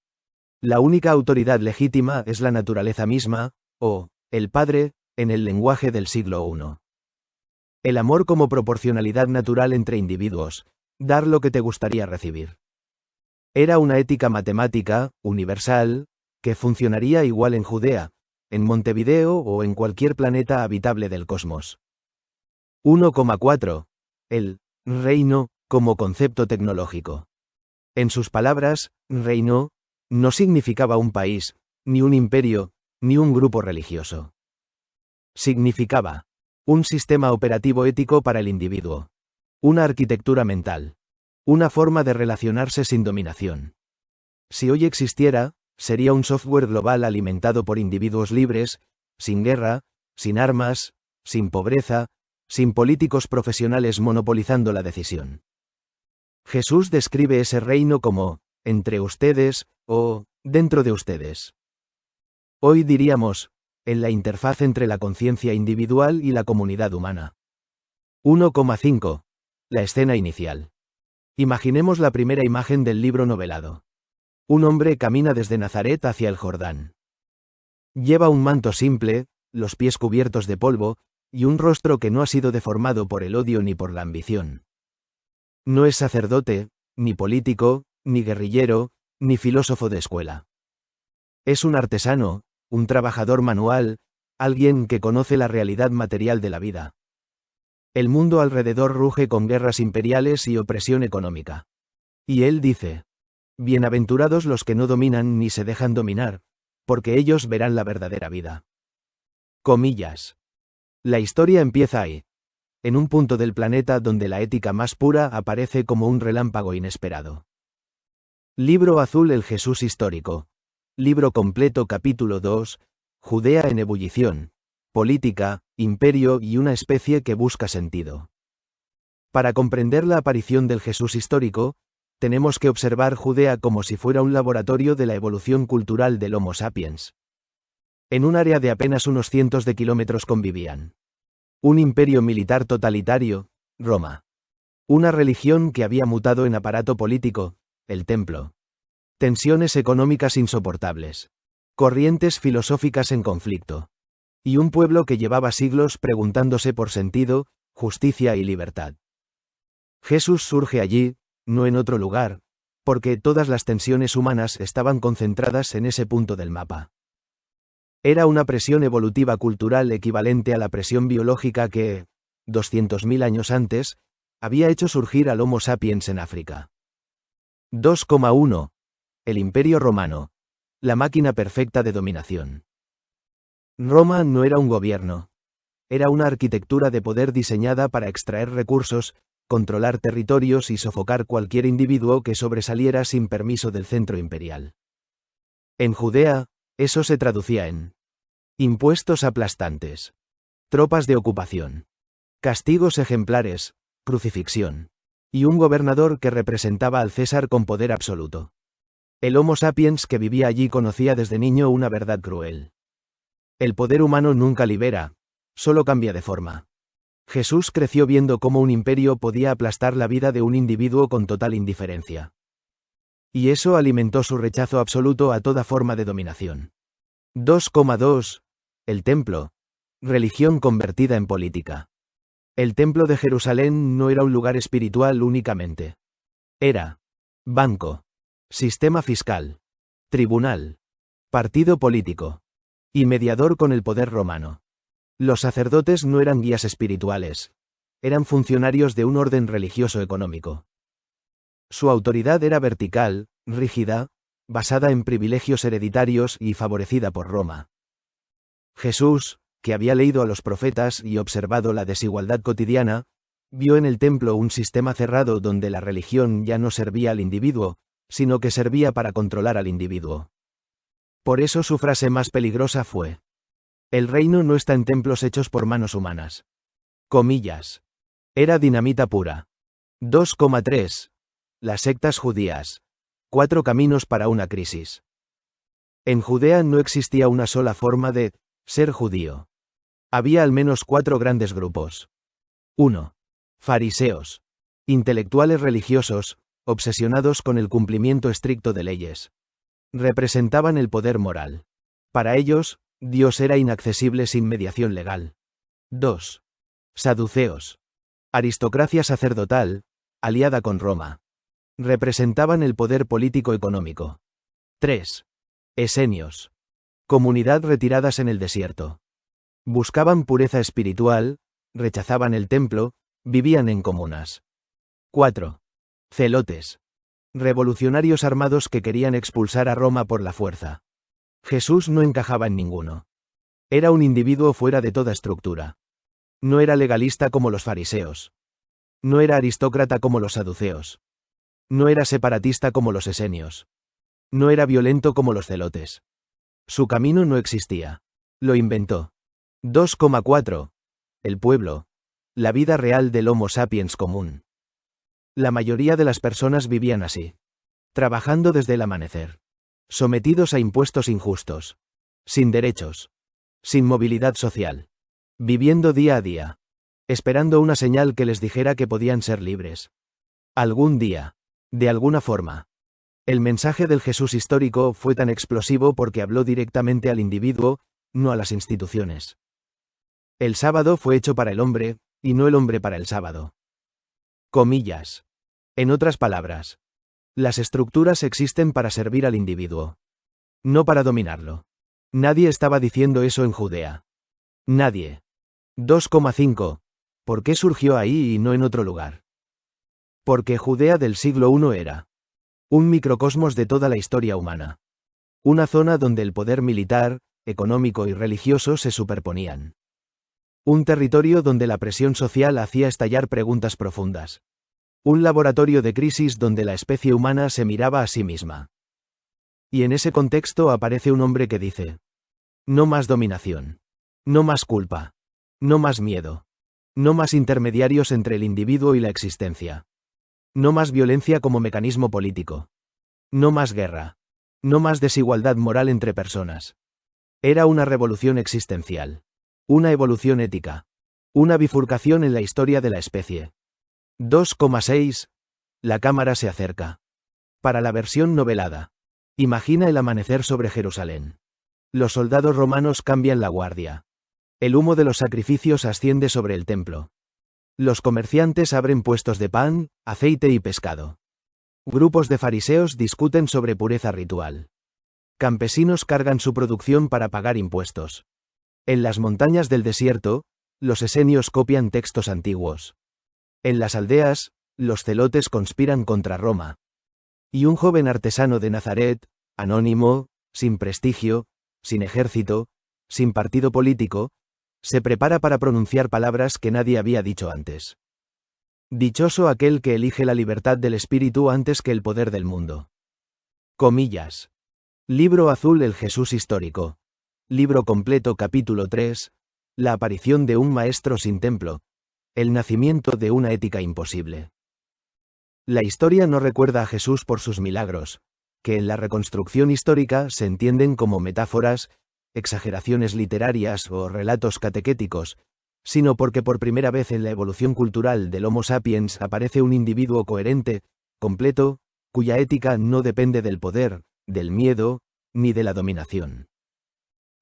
La única autoridad legítima es la naturaleza misma, o el Padre, en el lenguaje del siglo I. El amor como proporcionalidad natural entre individuos, dar lo que te gustaría recibir. Era una ética matemática, universal, que funcionaría igual en Judea, en Montevideo o en cualquier planeta habitable del cosmos. 1,4. El reino, como concepto tecnológico. En sus palabras, reino no significaba un país, ni un imperio, ni un grupo religioso. Significaba un sistema operativo ético para el individuo. Una arquitectura mental. Una forma de relacionarse sin dominación. Si hoy existiera, sería un software global alimentado por individuos libres, sin guerra, sin armas, sin pobreza, sin políticos profesionales monopolizando la decisión. Jesús describe ese reino como, entre ustedes, o, dentro de ustedes. Hoy diríamos, en la interfaz entre la conciencia individual y la comunidad humana. 1,5. La escena inicial. Imaginemos la primera imagen del libro novelado. Un hombre camina desde Nazaret hacia el Jordán. Lleva un manto simple, los pies cubiertos de polvo, y un rostro que no ha sido deformado por el odio ni por la ambición. No es sacerdote, ni político, ni guerrillero, ni filósofo de escuela. Es un artesano, un trabajador manual, alguien que conoce la realidad material de la vida. El mundo alrededor ruge con guerras imperiales y opresión económica. Y él dice: bienaventurados los que no dominan ni se dejan dominar, porque ellos verán la verdadera vida. Comillas. La historia empieza ahí, en un punto del planeta donde la ética más pura aparece como un relámpago inesperado. Libro azul: El Jesús histórico. Libro completo: capítulo 2, Judea en ebullición, política, imperio y una especie que busca sentido. Para comprender la aparición del Jesús histórico, tenemos que observar Judea como si fuera un laboratorio de la evolución cultural del Homo sapiens. En un área de apenas unos cientos de kilómetros convivían un imperio militar totalitario, Roma. Una religión que había mutado en aparato político, el templo. Tensiones económicas insoportables. Corrientes filosóficas en conflicto. Y un pueblo que llevaba siglos preguntándose por sentido, justicia y libertad. Jesús surge allí, no en otro lugar, porque todas las tensiones humanas estaban concentradas en ese punto del mapa. Era una presión evolutiva cultural equivalente a la presión biológica que, 200.000 años antes, había hecho surgir al Homo sapiens en África. 2,1. El Imperio Romano. La máquina perfecta de dominación. Roma no era un gobierno. Era una arquitectura de poder diseñada para extraer recursos, controlar territorios y sofocar cualquier individuo que sobresaliera sin permiso del centro imperial. En Judea, eso se traducía en impuestos aplastantes, tropas de ocupación, castigos ejemplares, crucifixión, y un gobernador que representaba al César con poder absoluto. El Homo sapiens que vivía allí conocía desde niño una verdad cruel. El poder humano nunca libera, solo cambia de forma. Jesús creció viendo cómo un imperio podía aplastar la vida de un individuo con total indiferencia. Y eso alimentó su rechazo absoluto a toda forma de dominación. 2,2. El templo. Religión convertida en política. El templo de Jerusalén no era un lugar espiritual únicamente. Era banco, sistema fiscal, tribunal, partido político y mediador con el poder romano. Los sacerdotes no eran guías espirituales, eran funcionarios de un orden religioso económico. Su autoridad era vertical, rígida, basada en privilegios hereditarios y favorecida por Roma. Jesús, que había leído a los profetas y observado la desigualdad cotidiana, vio en el templo un sistema cerrado donde la religión ya no servía al individuo, sino que servía para controlar al individuo. Por eso su frase más peligrosa fue: el reino no está en templos hechos por manos humanas. Comillas. Era dinamita pura. 2,3. Las sectas judías. 4 caminos para una crisis. En Judea no existía una sola forma de ser judío. Había al menos 4 grandes grupos. 1. Fariseos. Intelectuales religiosos, obsesionados con el cumplimiento estricto de leyes. Representaban el poder moral. Para ellos, Dios era inaccesible sin mediación legal. 2. Saduceos. Aristocracia sacerdotal, aliada con Roma. Representaban el poder político-económico. 3. Esenios. Comunidad retiradas en el desierto. Buscaban pureza espiritual, rechazaban el templo, vivían en comunas. 4. Celotes. Revolucionarios armados que querían expulsar a Roma por la fuerza. Jesús no encajaba en ninguno. Era un individuo fuera de toda estructura. No era legalista como los fariseos. No era aristócrata como los saduceos. No era separatista como los esenios. No era violento como los celotes. Su camino no existía. Lo inventó. 2,4. El pueblo. La vida real del Homo sapiens común. La mayoría de las personas vivían así. Trabajando desde el amanecer. Sometidos a impuestos injustos. Sin derechos. Sin movilidad social. Viviendo día a día. Esperando una señal que les dijera que podían ser libres. Algún día. De alguna forma. El mensaje del Jesús histórico fue tan explosivo porque habló directamente al individuo, no a las instituciones. El sábado fue hecho para el hombre, y no el hombre para el sábado. Comillas. En otras palabras, las estructuras existen para servir al individuo. No para dominarlo. Nadie estaba diciendo eso en Judea. Nadie. 2,5. ¿Por qué surgió ahí y no en otro lugar? Porque Judea del siglo I era un microcosmos de toda la historia humana. Una zona donde el poder militar, económico y religioso se superponían. Un territorio donde la presión social hacía estallar preguntas profundas. Un laboratorio de crisis donde la especie humana se miraba a sí misma. Y en ese contexto aparece un hombre que dice: no más dominación. No más culpa. No más miedo. No más intermediarios entre el individuo y la existencia. No más violencia como mecanismo político. No más guerra. No más desigualdad moral entre personas. Era una revolución existencial. Una evolución ética. Una bifurcación en la historia de la especie. 2,6. La cámara se acerca. Para la versión novelada. Imagina el amanecer sobre Jerusalén. Los soldados romanos cambian la guardia. El humo de los sacrificios asciende sobre el templo. Los comerciantes abren puestos de pan, aceite y pescado. Grupos de fariseos discuten sobre pureza ritual. Campesinos cargan su producción para pagar impuestos. En las montañas del desierto, los esenios copian textos antiguos. En las aldeas, los celotes conspiran contra Roma. Y un joven artesano de Nazaret, anónimo, sin prestigio, sin ejército, sin partido político, se prepara para pronunciar palabras que nadie había dicho antes. Dichoso aquel que elige la libertad del espíritu antes que el poder del mundo. Comillas. Libro azul: El Jesús histórico. Libro completo: capítulo 3. La aparición de un maestro sin templo. El nacimiento de una ética imposible. La historia no recuerda a Jesús por sus milagros, que en la reconstrucción histórica se entienden como metáforas, exageraciones literarias o relatos catequéticos, sino porque por primera vez en la evolución cultural del Homo sapiens aparece un individuo coherente, completo, cuya ética no depende del poder, del miedo, ni de la dominación.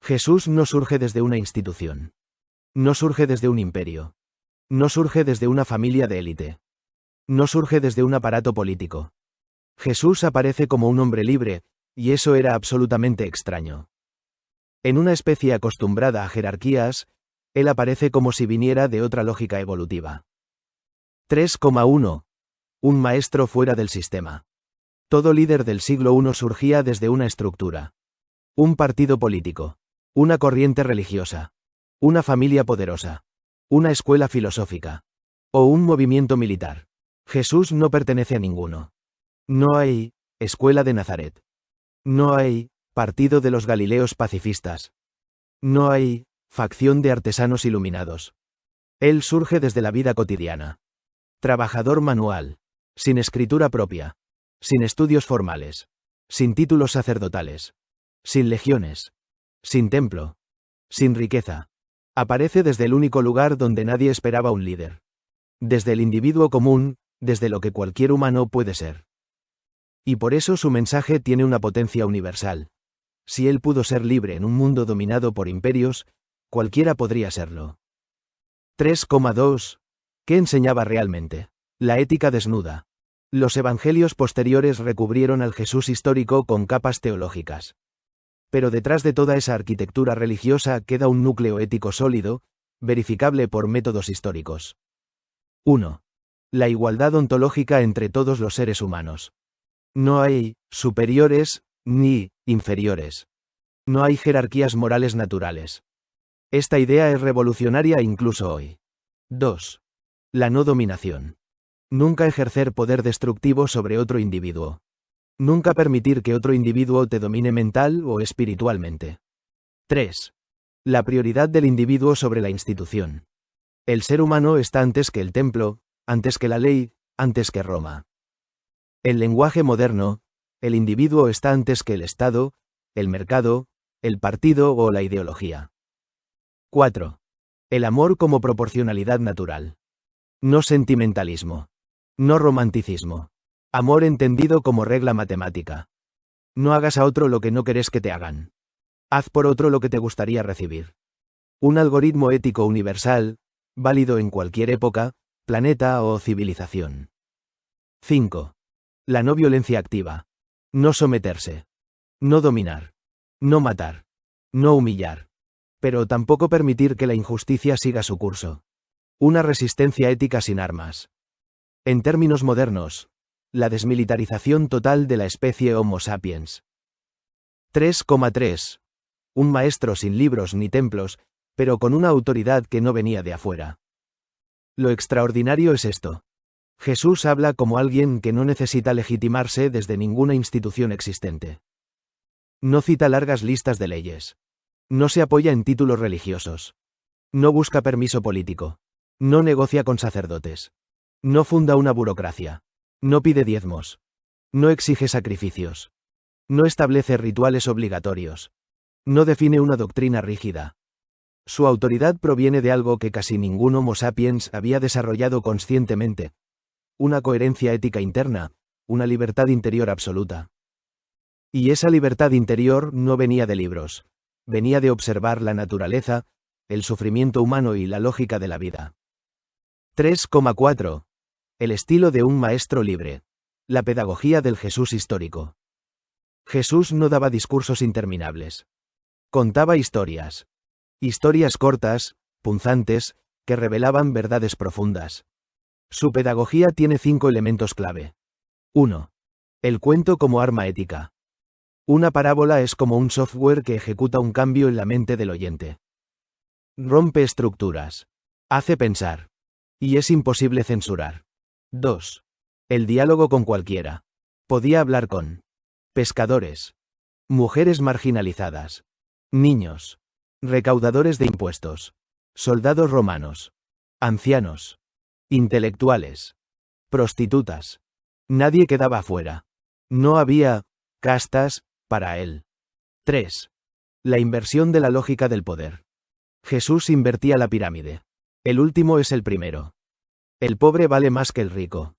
Jesús no surge desde una institución. No surge desde un imperio. No surge desde una familia de élite. No surge desde un aparato político. Jesús aparece como un hombre libre, y eso era absolutamente extraño. En una especie acostumbrada a jerarquías, él aparece como si viniera de otra lógica evolutiva. 3,1. Un maestro fuera del sistema. Todo líder del siglo I surgía desde una estructura. Un partido político. Una corriente religiosa. Una familia poderosa. Una escuela filosófica. O un movimiento militar. Jesús no pertenece a ninguno. No hay escuela de Nazaret. No hay partido de los Galileos pacifistas. No hay facción de artesanos iluminados. Él surge desde la vida cotidiana. Trabajador manual. Sin escritura propia. Sin estudios formales. Sin títulos sacerdotales. Sin legiones. Sin templo. Sin riqueza. Aparece desde el único lugar donde nadie esperaba un líder. Desde el individuo común, desde lo que cualquier humano puede ser. Y por eso su mensaje tiene una potencia universal. Si él pudo ser libre en un mundo dominado por imperios, cualquiera podría serlo. 3,2. ¿Qué enseñaba realmente? La ética desnuda. Los evangelios posteriores recubrieron al Jesús histórico con capas teológicas. Pero detrás de toda esa arquitectura religiosa queda un núcleo ético sólido, verificable por métodos históricos. 1. La igualdad ontológica entre todos los seres humanos. No hay superiores ni inferiores. No hay jerarquías morales naturales. Esta idea es revolucionaria incluso hoy. 2. La no dominación. Nunca ejercer poder destructivo sobre otro individuo. Nunca permitir que otro individuo te domine mental o espiritualmente. 3. La prioridad del individuo sobre la institución. El ser humano está antes que el templo, antes que la ley, antes que Roma. En lenguaje moderno, el individuo está antes que el Estado, el mercado, el partido o la ideología. 4. El amor como proporcionalidad natural. No sentimentalismo. No romanticismo. Amor entendido como regla matemática. No hagas a otro lo que no querés que te hagan. Haz por otro lo que te gustaría recibir. Un algoritmo ético universal, válido en cualquier época, planeta o civilización. 5. La no violencia activa. No someterse. No dominar. No matar. No humillar. Pero tampoco permitir que la injusticia siga su curso. Una resistencia ética sin armas. En términos modernos, la desmilitarización total de la especie Homo sapiens. 3,3. Un maestro sin libros ni templos, pero con una autoridad que no venía de afuera. Lo extraordinario es esto. Jesús habla como alguien que no necesita legitimarse desde ninguna institución existente. No cita largas listas de leyes. No se apoya en títulos religiosos. No busca permiso político. No negocia con sacerdotes. No funda una burocracia. No pide diezmos. No exige sacrificios. No establece rituales obligatorios. No define una doctrina rígida. Su autoridad proviene de algo que casi ningún Homo sapiens había desarrollado conscientemente. Una coherencia ética interna, una libertad interior absoluta. Y esa libertad interior no venía de libros. Venía de observar la naturaleza, el sufrimiento humano y la lógica de la vida. 3,4. El estilo de un maestro libre. La pedagogía del Jesús histórico. Jesús no daba discursos interminables. Contaba historias. Historias cortas, punzantes, que revelaban verdades profundas. Su pedagogía tiene 5 elementos clave. 1. El cuento como arma ética. Una parábola es como un software que ejecuta un cambio en la mente del oyente. Rompe estructuras. Hace pensar. Y es imposible censurar. 2. El diálogo con cualquiera. Podía hablar con pescadores, mujeres marginalizadas, niños, recaudadores de impuestos, soldados romanos, ancianos, intelectuales, prostitutas. Nadie quedaba afuera. No había castas para él. 3. La inversión de la lógica del poder. Jesús invertía la pirámide. El último es el primero. El pobre vale más que el rico.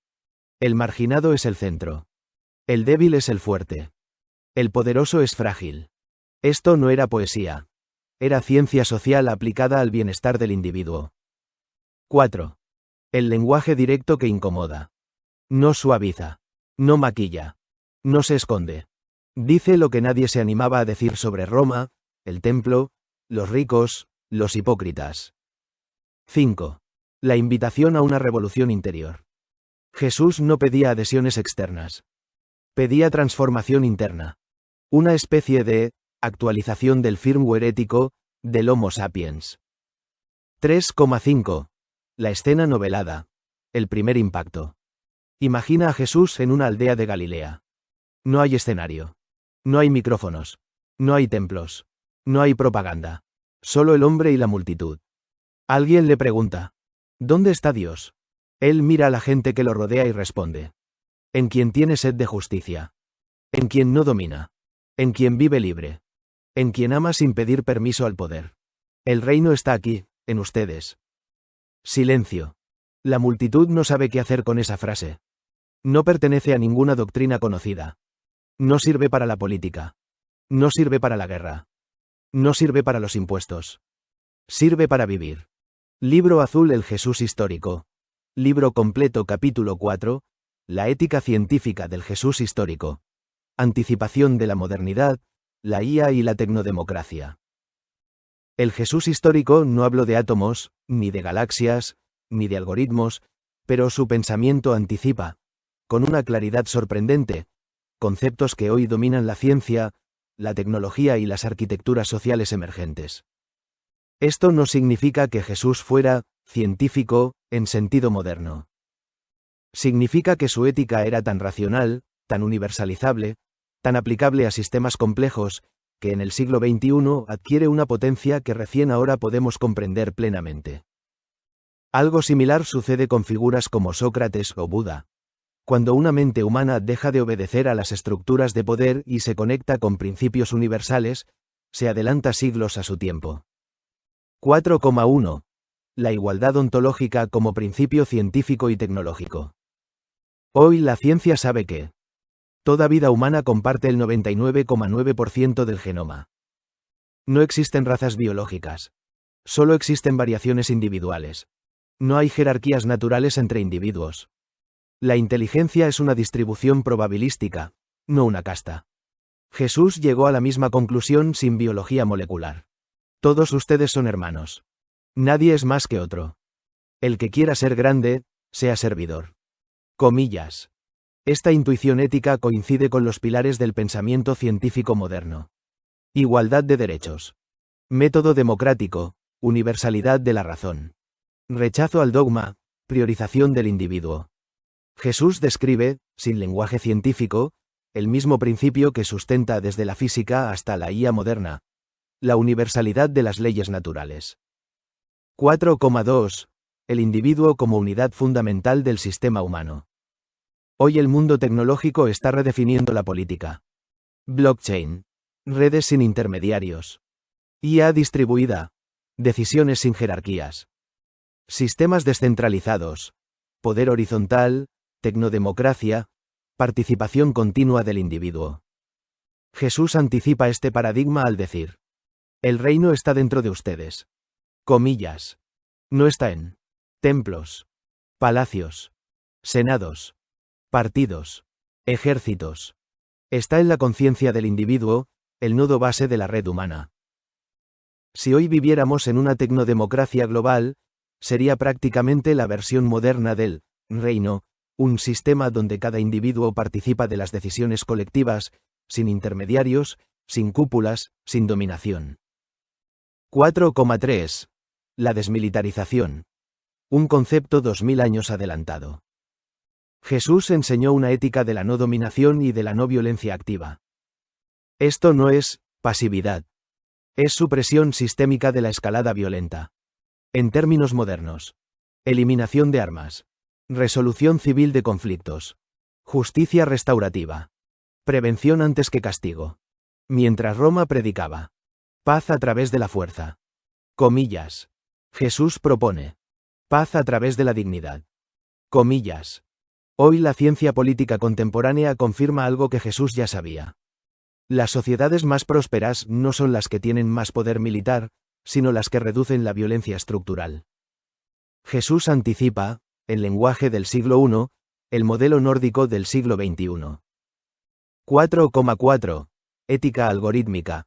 El marginado es el centro. El débil es el fuerte. El poderoso es frágil. Esto no era poesía. Era ciencia social aplicada al bienestar del individuo. 4. El lenguaje directo que incomoda. No suaviza. No maquilla. No se esconde. Dice lo que nadie se animaba a decir sobre Roma, el templo, los ricos, los hipócritas. 5. La invitación a una revolución interior. Jesús no pedía adhesiones externas. Pedía transformación interna. Una especie de actualización del firmware ético del Homo sapiens. 3,5. La escena novelada. El primer impacto. Imagina a Jesús en una aldea de Galilea. No hay escenario. No hay micrófonos. No hay templos. No hay propaganda. Solo el hombre y la multitud. Alguien le pregunta: ¿dónde está Dios? Él mira a la gente que lo rodea y responde: en quien tiene sed de justicia. En quien no domina. En quien vive libre. En quien ama sin pedir permiso al poder. El reino está aquí, en ustedes. Silencio. La multitud no sabe qué hacer con esa frase. No pertenece a ninguna doctrina conocida. No sirve para la política. No sirve para la guerra. No sirve para los impuestos. Sirve para vivir. Libro azul: El Jesús histórico. Libro completo: capítulo 4. La ética científica del Jesús histórico. Anticipación de la modernidad, la IA y la tecnodemocracia. El Jesús histórico no habló de átomos, ni de galaxias, ni de algoritmos, pero su pensamiento anticipa, con una claridad sorprendente, conceptos que hoy dominan la ciencia, la tecnología y las arquitecturas sociales emergentes. Esto no significa que Jesús fuera científico en sentido moderno. Significa que su ética era tan racional, tan universalizable, tan aplicable a sistemas complejos, que en el siglo XXI adquiere una potencia que recién ahora podemos comprender plenamente. Algo similar sucede con figuras como Sócrates o Buda. Cuando una mente humana deja de obedecer a las estructuras de poder y se conecta con principios universales, se adelanta siglos a su tiempo. 4,1. La igualdad ontológica como principio científico y tecnológico. Hoy la ciencia sabe que toda vida humana comparte el 99,9% del genoma. No existen razas biológicas. Solo existen variaciones individuales. No hay jerarquías naturales entre individuos. La inteligencia es una distribución probabilística, no una casta. Jesús llegó a la misma conclusión sin biología molecular. Todos ustedes son hermanos. Nadie es más que otro. El que quiera ser grande, sea servidor. Comillas. Esta intuición ética coincide con los pilares del pensamiento científico moderno. Igualdad de derechos. Método democrático, universalidad de la razón. Rechazo al dogma, priorización del individuo. Jesús describe, sin lenguaje científico, el mismo principio que sustenta desde la física hasta la IA moderna, la universalidad de las leyes naturales. 4,2. El individuo como unidad fundamental del sistema humano. Hoy el mundo tecnológico está redefiniendo la política. Blockchain. Redes sin intermediarios. IA distribuida. Decisiones sin jerarquías. Sistemas descentralizados. Poder horizontal. Tecnodemocracia, participación continua del individuo. Jesús anticipa este paradigma al decir: el reino está dentro de ustedes. Comillas. No está en templos, palacios, senados, partidos, ejércitos. Está en la conciencia del individuo, el nudo base de la red humana. Si hoy viviéramos en una tecnodemocracia global, sería prácticamente la versión moderna del reino, un sistema donde cada individuo participa de las decisiones colectivas, sin intermediarios, sin cúpulas, sin dominación. 4,3. La desmilitarización. Un concepto 2000 años adelantado. Jesús enseñó una ética de la no dominación y de la no violencia activa. Esto no es pasividad. Es supresión sistémica de la escalada violenta. En términos modernos. Eliminación de armas. Resolución civil de conflictos. Justicia restaurativa. Prevención antes que castigo. Mientras Roma predicaba paz a través de la fuerza. Comillas. Jesús propone paz a través de la dignidad. Comillas. Hoy la ciencia política contemporánea confirma algo que Jesús ya sabía. Las sociedades más prósperas no son las que tienen más poder militar, sino las que reducen la violencia estructural. Jesús anticipa, en lenguaje del siglo I, el modelo nórdico del siglo XXI. 4,4. Ética algorítmica.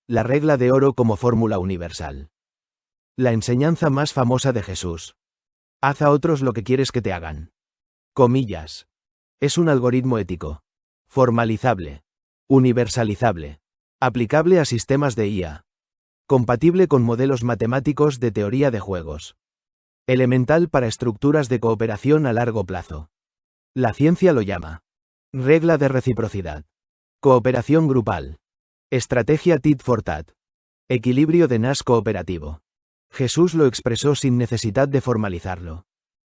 La regla de oro como fórmula universal. La enseñanza más famosa de Jesús. Haz a otros lo que quieres que te hagan. Comillas. Es un algoritmo ético. Formalizable. Universalizable. Aplicable a sistemas de IA. Compatible con modelos matemáticos de teoría de juegos. Elemental para estructuras de cooperación a largo plazo. La ciencia lo llama regla de reciprocidad. Cooperación grupal. Estrategia tit for tat. Equilibrio de Nash cooperativo. Jesús lo expresó sin necesidad de formalizarlo.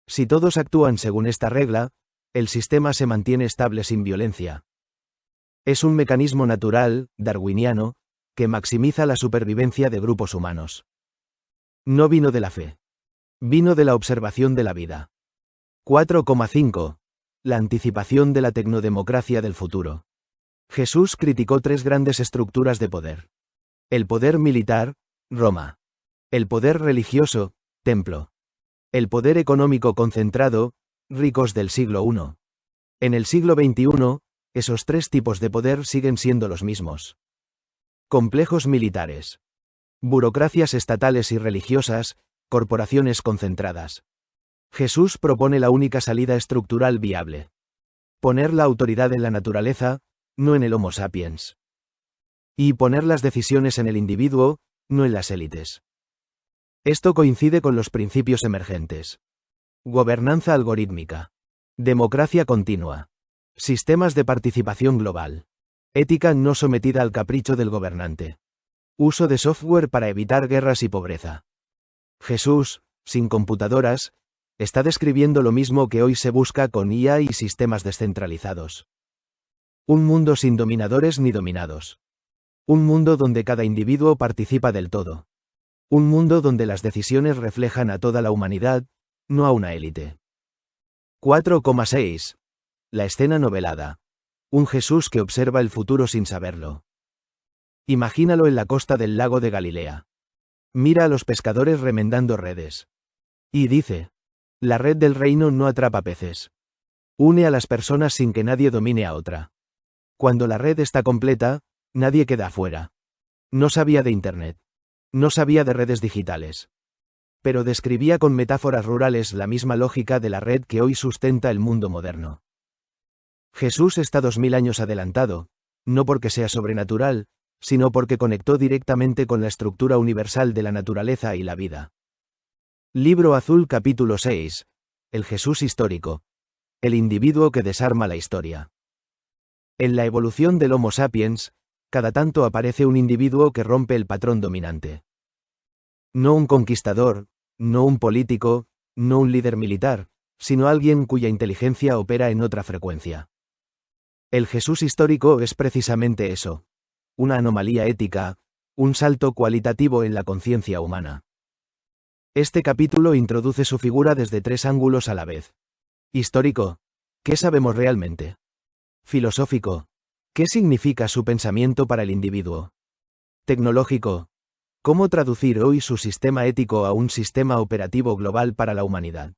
Si todos actúan según esta regla, el sistema se mantiene estable sin violencia. Es un mecanismo natural, darwiniano, que maximiza la supervivencia de grupos humanos. No vino de la fe. Vino de la observación de la vida. 4,5. La anticipación de la tecnodemocracia del futuro. Jesús criticó tres grandes estructuras de poder. El poder militar, Roma. El poder religioso, templo. El poder económico concentrado, ricos del siglo I. En el siglo XXI, esos tres tipos de poder siguen siendo los mismos. Complejos militares. Burocracias estatales y religiosas, corporaciones concentradas. Jesús propone la única salida estructural viable. Poner la autoridad en la naturaleza, no en el Homo sapiens. Y poner las decisiones en el individuo, no en las élites. Esto coincide con los principios emergentes. Gobernanza algorítmica. Democracia continua. Sistemas de participación global. Ética no sometida al capricho del gobernante. Uso de software para evitar guerras y pobreza. Jesús, sin computadoras, Está describiendo lo mismo que hoy se busca con IA y sistemas descentralizados. Un mundo sin dominadores ni dominados. Un mundo donde cada individuo participa del todo. Un mundo donde las decisiones reflejan a toda la humanidad, no a una élite. 4,6. La escena novelada. Un Jesús que observa el futuro sin saberlo. Imagínalo en la costa del lago de Galilea. Mira a los pescadores remendando redes. Y dice: la red del reino no atrapa peces. Une a las personas sin que nadie domine a otra. Cuando la red está completa, nadie queda afuera. No sabía de Internet. No sabía de redes digitales. Pero describía con metáforas rurales la misma lógica de la red que hoy sustenta el mundo moderno. Jesús está 2000 años adelantado, no porque sea sobrenatural, sino porque conectó directamente con la estructura universal de la naturaleza y la vida. Libro Azul capítulo 6. El Jesús histórico. El individuo que desarma la historia. En la evolución del Homo sapiens, cada tanto aparece un individuo que rompe el patrón dominante. No un conquistador, no un político, no un líder militar, sino alguien cuya inteligencia opera en otra frecuencia. El Jesús histórico es precisamente eso. Una anomalía ética, un salto cualitativo en la conciencia humana. Este capítulo introduce su figura desde 3 ángulos a la vez. Histórico. ¿Qué sabemos realmente? Filosófico. ¿Qué significa su pensamiento para el individuo? Tecnológico. ¿Cómo traducir hoy su sistema ético a un sistema operativo global para la humanidad?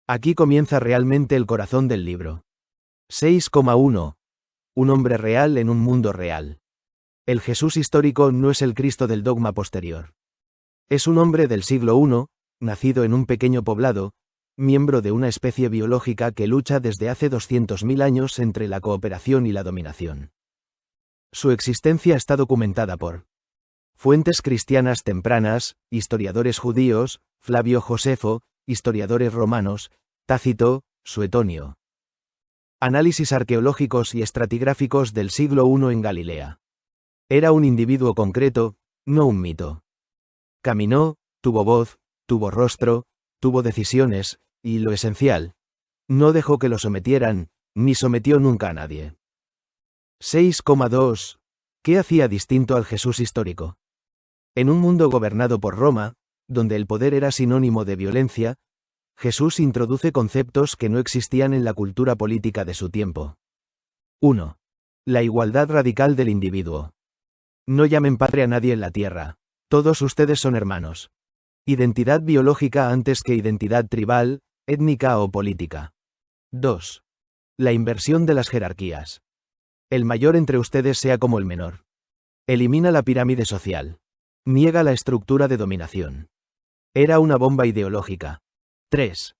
Aquí comienza realmente el corazón del libro. 6,1. Un hombre real en un mundo real. El Jesús histórico no es el Cristo del dogma posterior. Es un hombre del siglo I, nacido en un pequeño poblado, miembro de una especie biológica que lucha desde hace 200.000 años entre la cooperación y la dominación. Su existencia está documentada por fuentes cristianas tempranas, historiadores judíos, Flavio Josefo, historiadores romanos, Tácito, Suetonio. Análisis arqueológicos y estratigráficos del siglo I en Galilea. Era un individuo concreto, no un mito. Caminó, tuvo voz, tuvo rostro, tuvo decisiones, y lo esencial, no dejó que lo sometieran, ni sometió nunca a nadie. 6,2. ¿Qué hacía distinto al Jesús histórico? En un mundo gobernado por Roma, donde el poder era sinónimo de violencia, Jesús introduce conceptos que no existían en la cultura política de su tiempo. 1. La igualdad radical del individuo. No llamen padre a nadie en la tierra. Todos ustedes son hermanos. Identidad biológica antes que identidad tribal, étnica o política. 2. La inversión de las jerarquías. El mayor entre ustedes sea como el menor. Elimina la pirámide social. Niega la estructura de dominación. Era una bomba ideológica. 3.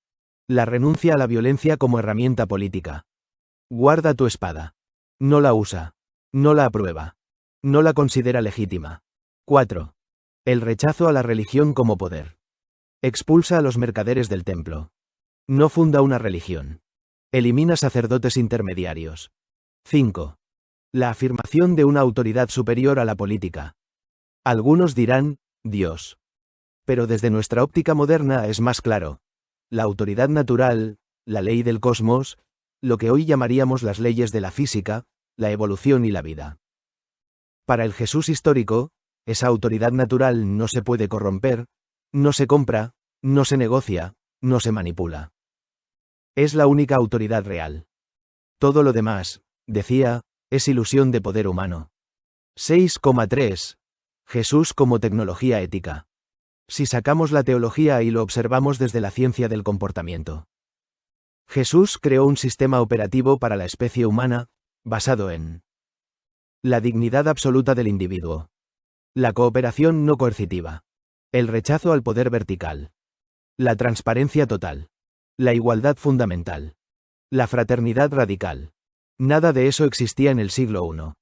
La renuncia a la violencia como herramienta política. Guarda tu espada. No la usa. No la aprueba. No la considera legítima. 4. El rechazo a la religión como poder. Expulsa a los mercaderes del templo. No funda una religión. Elimina sacerdotes intermediarios. 5. La afirmación de una autoridad superior a la política. Algunos dirán, Dios. Pero desde nuestra óptica moderna es más claro. La autoridad natural, la ley del cosmos, lo que hoy llamaríamos las leyes de la física, la evolución y la vida. Para el Jesús histórico, esa autoridad natural no se puede corromper, no se compra, no se negocia, no se manipula. Es la única autoridad real. Todo lo demás, decía, es ilusión de poder humano. 6,3. Jesús como tecnología ética. Si sacamos la teología y lo observamos desde la ciencia del comportamiento. Jesús creó un sistema operativo para la especie humana, basado en la dignidad absoluta del individuo. La cooperación no coercitiva. El rechazo al poder vertical. La transparencia total. La igualdad fundamental. La fraternidad radical. Nada de eso existía en el siglo I.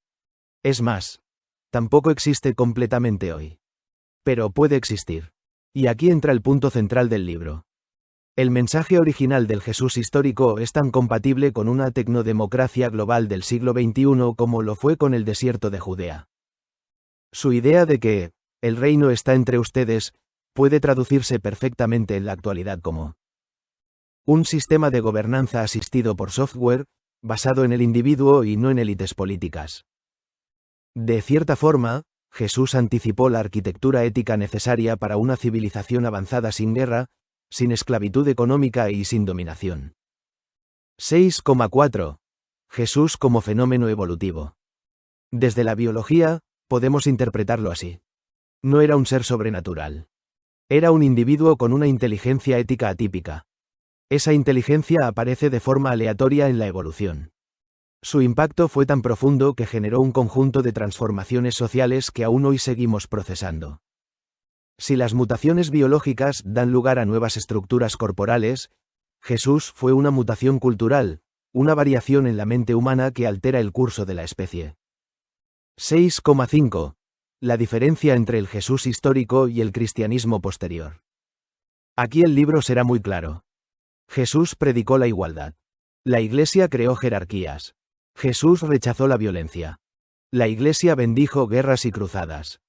Es más, tampoco existe completamente hoy. Pero puede existir. Y aquí entra el punto central del libro. El mensaje original del Jesús histórico es tan compatible con una tecnodemocracia global del siglo XXI como lo fue con el desierto de Judea. Su idea de que el reino está entre ustedes puede traducirse perfectamente en la actualidad como Un sistema de gobernanza asistido por software, basado en el individuo y no en élites políticas. De cierta forma, Jesús anticipó la arquitectura ética necesaria para una civilización avanzada sin guerra, sin esclavitud económica y sin dominación. 6,4. Jesús como fenómeno evolutivo. Desde la biología, podemos interpretarlo así. No era un ser sobrenatural. Era un individuo con una inteligencia ética atípica. Esa inteligencia aparece de forma aleatoria en la evolución. Su impacto fue tan profundo que generó un conjunto de transformaciones sociales que aún hoy seguimos procesando. Si las mutaciones biológicas dan lugar a nuevas estructuras corporales, Jesús fue una mutación cultural, una variación en la mente humana que altera el curso de la especie. 6,5. La diferencia entre el Jesús histórico y el cristianismo posterior. Aquí el libro será muy claro. Jesús predicó la igualdad. La Iglesia creó jerarquías. Jesús rechazó la violencia. La Iglesia bendijo guerras y cruzadas.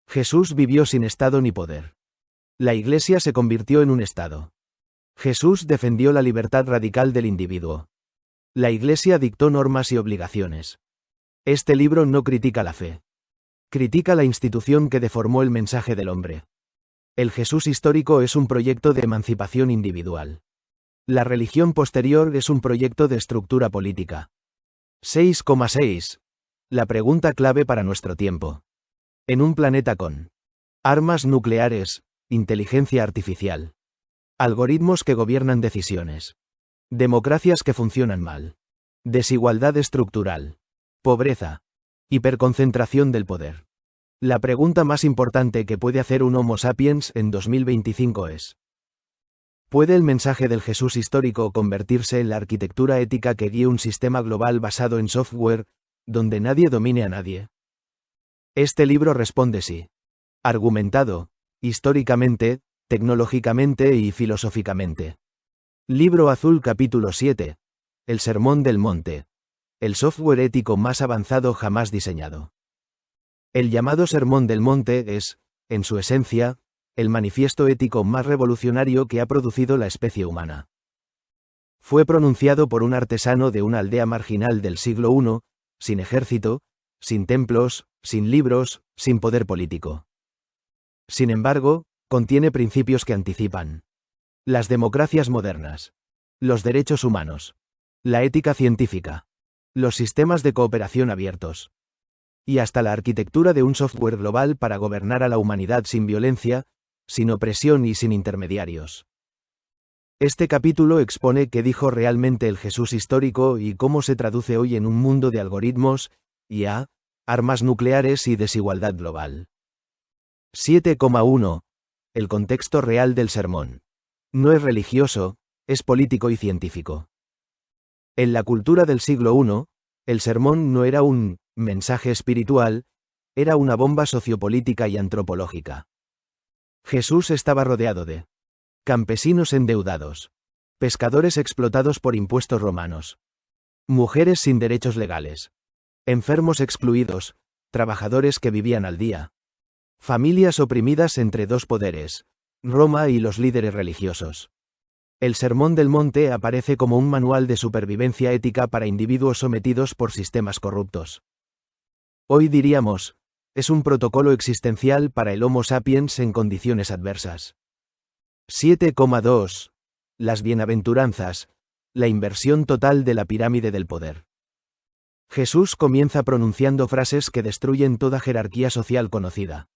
Jesús vivió sin Estado ni poder. La Iglesia se convirtió en un Estado. Jesús defendió la libertad radical del individuo. La Iglesia dictó normas y obligaciones. Este libro no critica la fe. Critica la institución que deformó el mensaje del hombre. El Jesús histórico es un proyecto de emancipación individual. La religión posterior es un proyecto de estructura política. 6,6. La pregunta clave para nuestro tiempo. En un planeta con armas nucleares, inteligencia artificial, algoritmos que gobiernan decisiones, democracias que funcionan mal, desigualdad estructural, pobreza, hiperconcentración del poder. La pregunta más importante que puede hacer un Homo sapiens en 2025 es: ¿puede el mensaje del Jesús histórico convertirse en la arquitectura ética que guíe un sistema global basado en software, donde nadie domine a nadie? Este libro responde sí. Argumentado, históricamente, tecnológicamente y filosóficamente. Libro Azul capítulo 7. El Sermón del Monte. El software ético más avanzado jamás diseñado. El llamado Sermón del Monte es, en su esencia, el manifiesto ético más revolucionario que ha producido la especie humana. Fue pronunciado por un artesano de una aldea marginal del siglo I, sin ejército, sin templos, sin libros, sin poder político. Sin embargo, contiene principios que anticipan las democracias modernas, los derechos humanos, la ética científica, los sistemas de cooperación abiertos, y hasta la arquitectura de un software global para gobernar a la humanidad sin violencia, sin opresión y sin intermediarios. Este capítulo expone qué dijo realmente el Jesús histórico y cómo se traduce hoy en un mundo de algoritmos, IA, armas nucleares y desigualdad global. 7,1. El contexto real del sermón. No es religioso, es político y científico. En la cultura del siglo I, el sermón no era un mensaje espiritual, era una bomba sociopolítica y antropológica. Jesús estaba rodeado de campesinos endeudados, pescadores explotados por impuestos romanos, mujeres sin derechos legales, enfermos excluidos, trabajadores que vivían al día, familias oprimidas entre dos poderes, Roma y los líderes religiosos. El Sermón del Monte aparece como un manual de supervivencia ética para individuos sometidos por sistemas corruptos. Hoy diríamos, es un protocolo existencial para el Homo sapiens en condiciones adversas. 7,2. Las bienaventuranzas, la inversión total de la pirámide del poder. Jesús comienza pronunciando frases que destruyen toda jerarquía social conocida.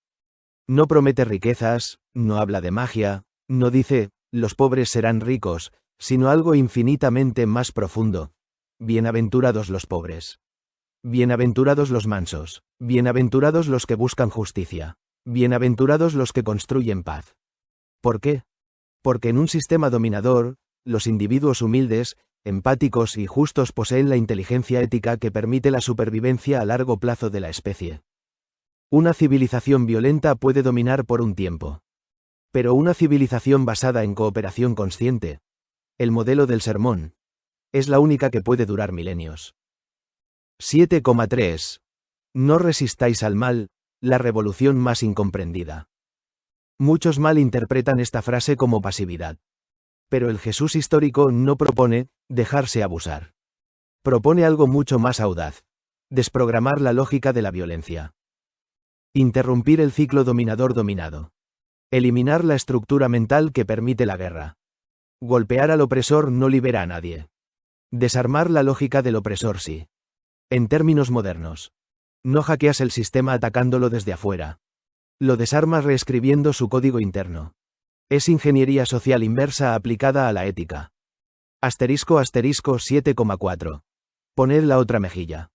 No promete riquezas, no habla de magia, no dice, los pobres serán ricos, sino algo infinitamente más profundo. Bienaventurados los pobres. Bienaventurados los mansos. Bienaventurados los que buscan justicia. Bienaventurados los que construyen paz. ¿Por qué? Porque en un sistema dominador, los individuos humildes, empáticos y justos poseen la inteligencia ética que permite la supervivencia a largo plazo de la especie. Una civilización violenta puede dominar por un tiempo. Pero una civilización basada en cooperación consciente, el modelo del sermón, es la única que puede durar milenios. 7,3. No resistáis al mal, la revolución más incomprendida. Muchos mal interpretan esta frase como pasividad. Pero el Jesús histórico no propone dejarse abusar. Propone algo mucho más audaz: desprogramar la lógica de la violencia. Interrumpir el ciclo dominador-dominado. Eliminar la estructura mental que permite la guerra. Golpear al opresor no libera a nadie. Desarmar la lógica del opresor sí. En términos modernos, no hackeas el sistema atacándolo desde afuera. Lo desarmas reescribiendo su código interno. Es ingeniería social inversa aplicada a la ética. Asterisco 7,4. Poned la otra mejilla.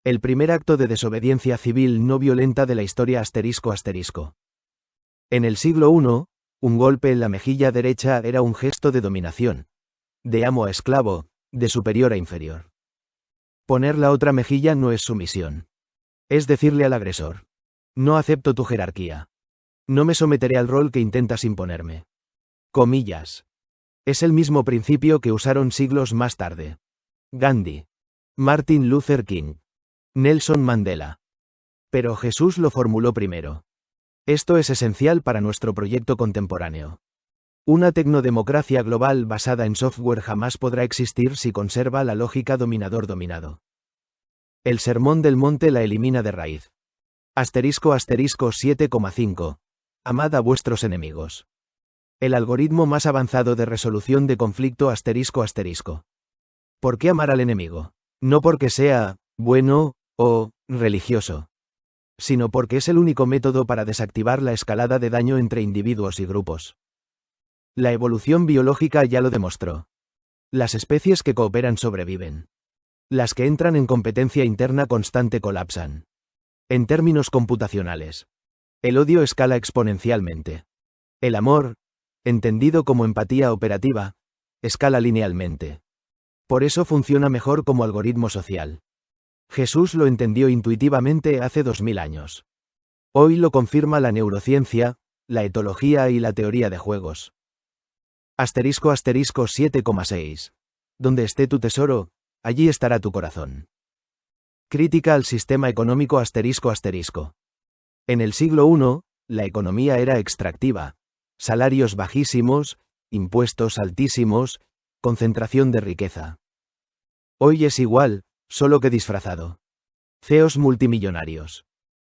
El primer acto de desobediencia civil no violenta de la historia asterisco. En el siglo I, un golpe en la mejilla derecha era un gesto de dominación. De amo a esclavo, de superior a inferior. Poner la otra mejilla no es sumisión. Es decirle al agresor: no acepto tu jerarquía. No me someteré al rol que intentas imponerme. Comillas. Es el mismo principio que usaron siglos más tarde Gandhi, Martin Luther King, Nelson Mandela. Pero Jesús lo formuló primero. Esto es esencial para nuestro proyecto contemporáneo. Una tecnodemocracia global basada en software jamás podrá existir si conserva la lógica dominador-dominado. El Sermón del Monte la elimina de raíz. Asterisco 7,5. Amad a vuestros enemigos. El algoritmo más avanzado de resolución de conflicto asterisco. ¿Por qué amar al enemigo? No porque sea bueno o religioso, sino porque es el único método para desactivar la escalada de daño entre individuos y grupos. La evolución biológica ya lo demostró. Las especies que cooperan sobreviven. Las que entran en competencia interna constante colapsan. En términos computacionales, el odio escala exponencialmente. El amor, entendido como empatía operativa, escala linealmente. Por eso funciona mejor como algoritmo social. Jesús lo entendió intuitivamente hace 2000 años. Hoy lo confirma la neurociencia, la etología y la teoría de juegos. Asterisco 7,6. Donde esté tu tesoro, allí estará tu corazón. Crítica al sistema económico asterisco. En el siglo I, la economía era extractiva. Salarios bajísimos, impuestos altísimos, concentración de riqueza. Hoy es igual, solo que disfrazado. CEOs multimillonarios.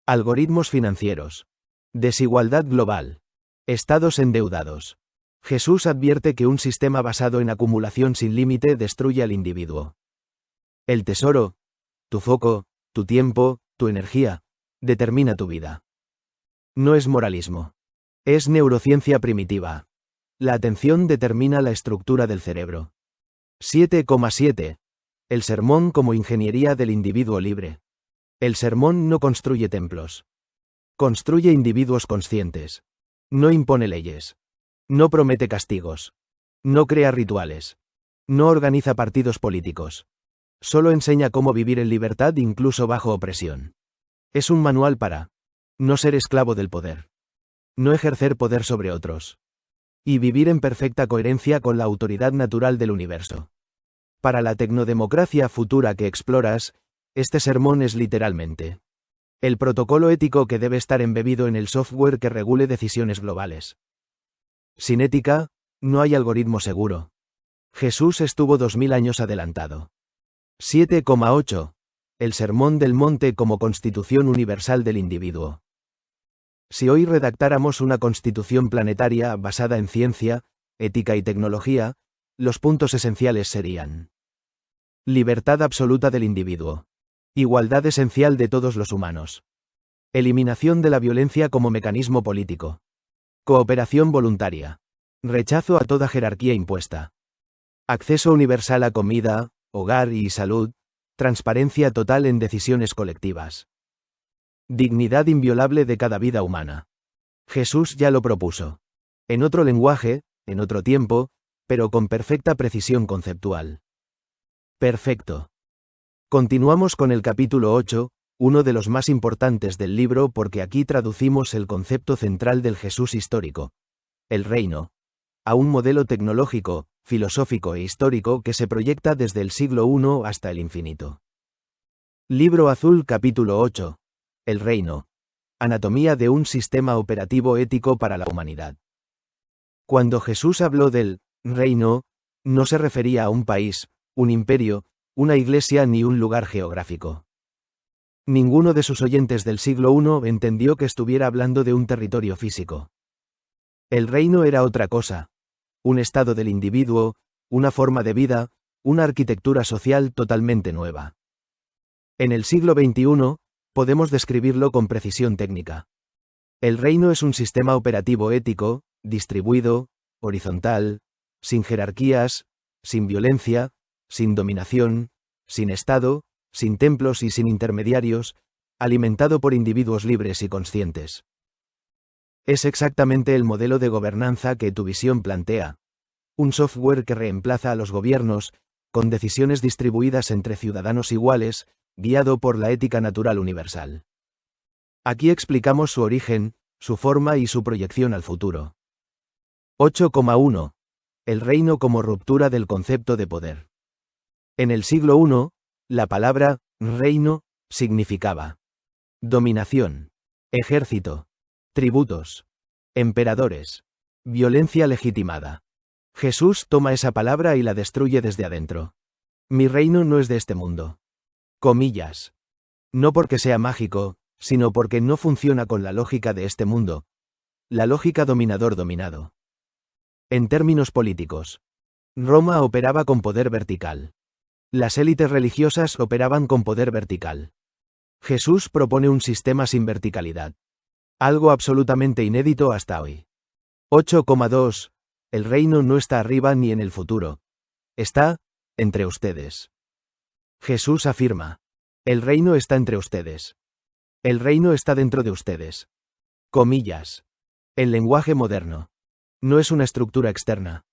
Algoritmos financieros. Desigualdad global. Estados endeudados. Jesús advierte que un sistema basado en acumulación sin límite destruye al individuo. El tesoro, tu foco, tu tiempo, tu energía, determina tu vida. No es moralismo. Es neurociencia primitiva. La atención determina la estructura del cerebro. 7,7. El sermón como ingeniería del individuo libre. El sermón no construye templos. Construye individuos conscientes. No impone leyes. No promete castigos. No crea rituales. No organiza partidos políticos. Solo enseña cómo vivir en libertad incluso bajo opresión. Es un manual para no ser esclavo del poder. No ejercer poder sobre otros. Y vivir en perfecta coherencia con la autoridad natural del universo. Para la tecnodemocracia futura que exploras, este sermón es literalmente el protocolo ético que debe estar embebido en el software que regule decisiones globales. Sin ética, no hay algoritmo seguro. Jesús estuvo 2000 años adelantado. 7,8. El Sermón del Monte como constitución universal del individuo. Si hoy redactáramos una constitución planetaria basada en ciencia, ética y tecnología, los puntos esenciales serían: libertad absoluta del individuo. Igualdad esencial de todos los humanos. Eliminación de la violencia como mecanismo político. Cooperación voluntaria. Rechazo a toda jerarquía impuesta. Acceso universal a comida, hogar y salud. Transparencia total en decisiones colectivas. Dignidad inviolable de cada vida humana. Jesús ya lo propuso. En otro lenguaje, en otro tiempo, pero con perfecta precisión conceptual. Perfecto. Continuamos con el capítulo 8, uno de los más importantes del libro porque aquí traducimos el concepto central del Jesús histórico, el reino, a un modelo tecnológico, filosófico e histórico que se proyecta desde el siglo I hasta el infinito. Libro Azul capítulo 8. El reino. Anatomía de un sistema operativo ético para la humanidad. Cuando Jesús habló del reino, no se refería a un país, un imperio, una iglesia ni un lugar geográfico. Ninguno de sus oyentes del siglo I entendió que estuviera hablando de un territorio físico. El reino era otra cosa. Un estado del individuo, una forma de vida, una arquitectura social totalmente nueva. En el siglo XXI, podemos describirlo con precisión técnica. El reino es un sistema operativo ético, distribuido, horizontal, sin jerarquías, sin violencia, sin dominación, sin Estado, sin templos y sin intermediarios, alimentado por individuos libres y conscientes. Es exactamente el modelo de gobernanza que tu visión plantea. Un software que reemplaza a los gobiernos, con decisiones distribuidas entre ciudadanos iguales, guiado por la ética natural universal. Aquí explicamos su origen, su forma y su proyección al futuro. 8,1. El reino como ruptura del concepto de poder. En el siglo I, la palabra reino significaba dominación, ejército, tributos, emperadores, violencia legitimada. Jesús toma esa palabra y la destruye desde adentro. Mi reino no es de este mundo. Comillas. No porque sea mágico, sino porque no funciona con la lógica de este mundo. La lógica dominador-dominado. En términos políticos, Roma operaba con poder vertical. Las élites religiosas operaban con poder vertical. Jesús propone un sistema sin verticalidad. Algo absolutamente inédito hasta hoy. 8,2. El reino no está arriba ni en el futuro. Está entre ustedes. Jesús afirma: el reino está entre ustedes. El reino está dentro de ustedes. Comillas. En lenguaje moderno. No es una estructura externa.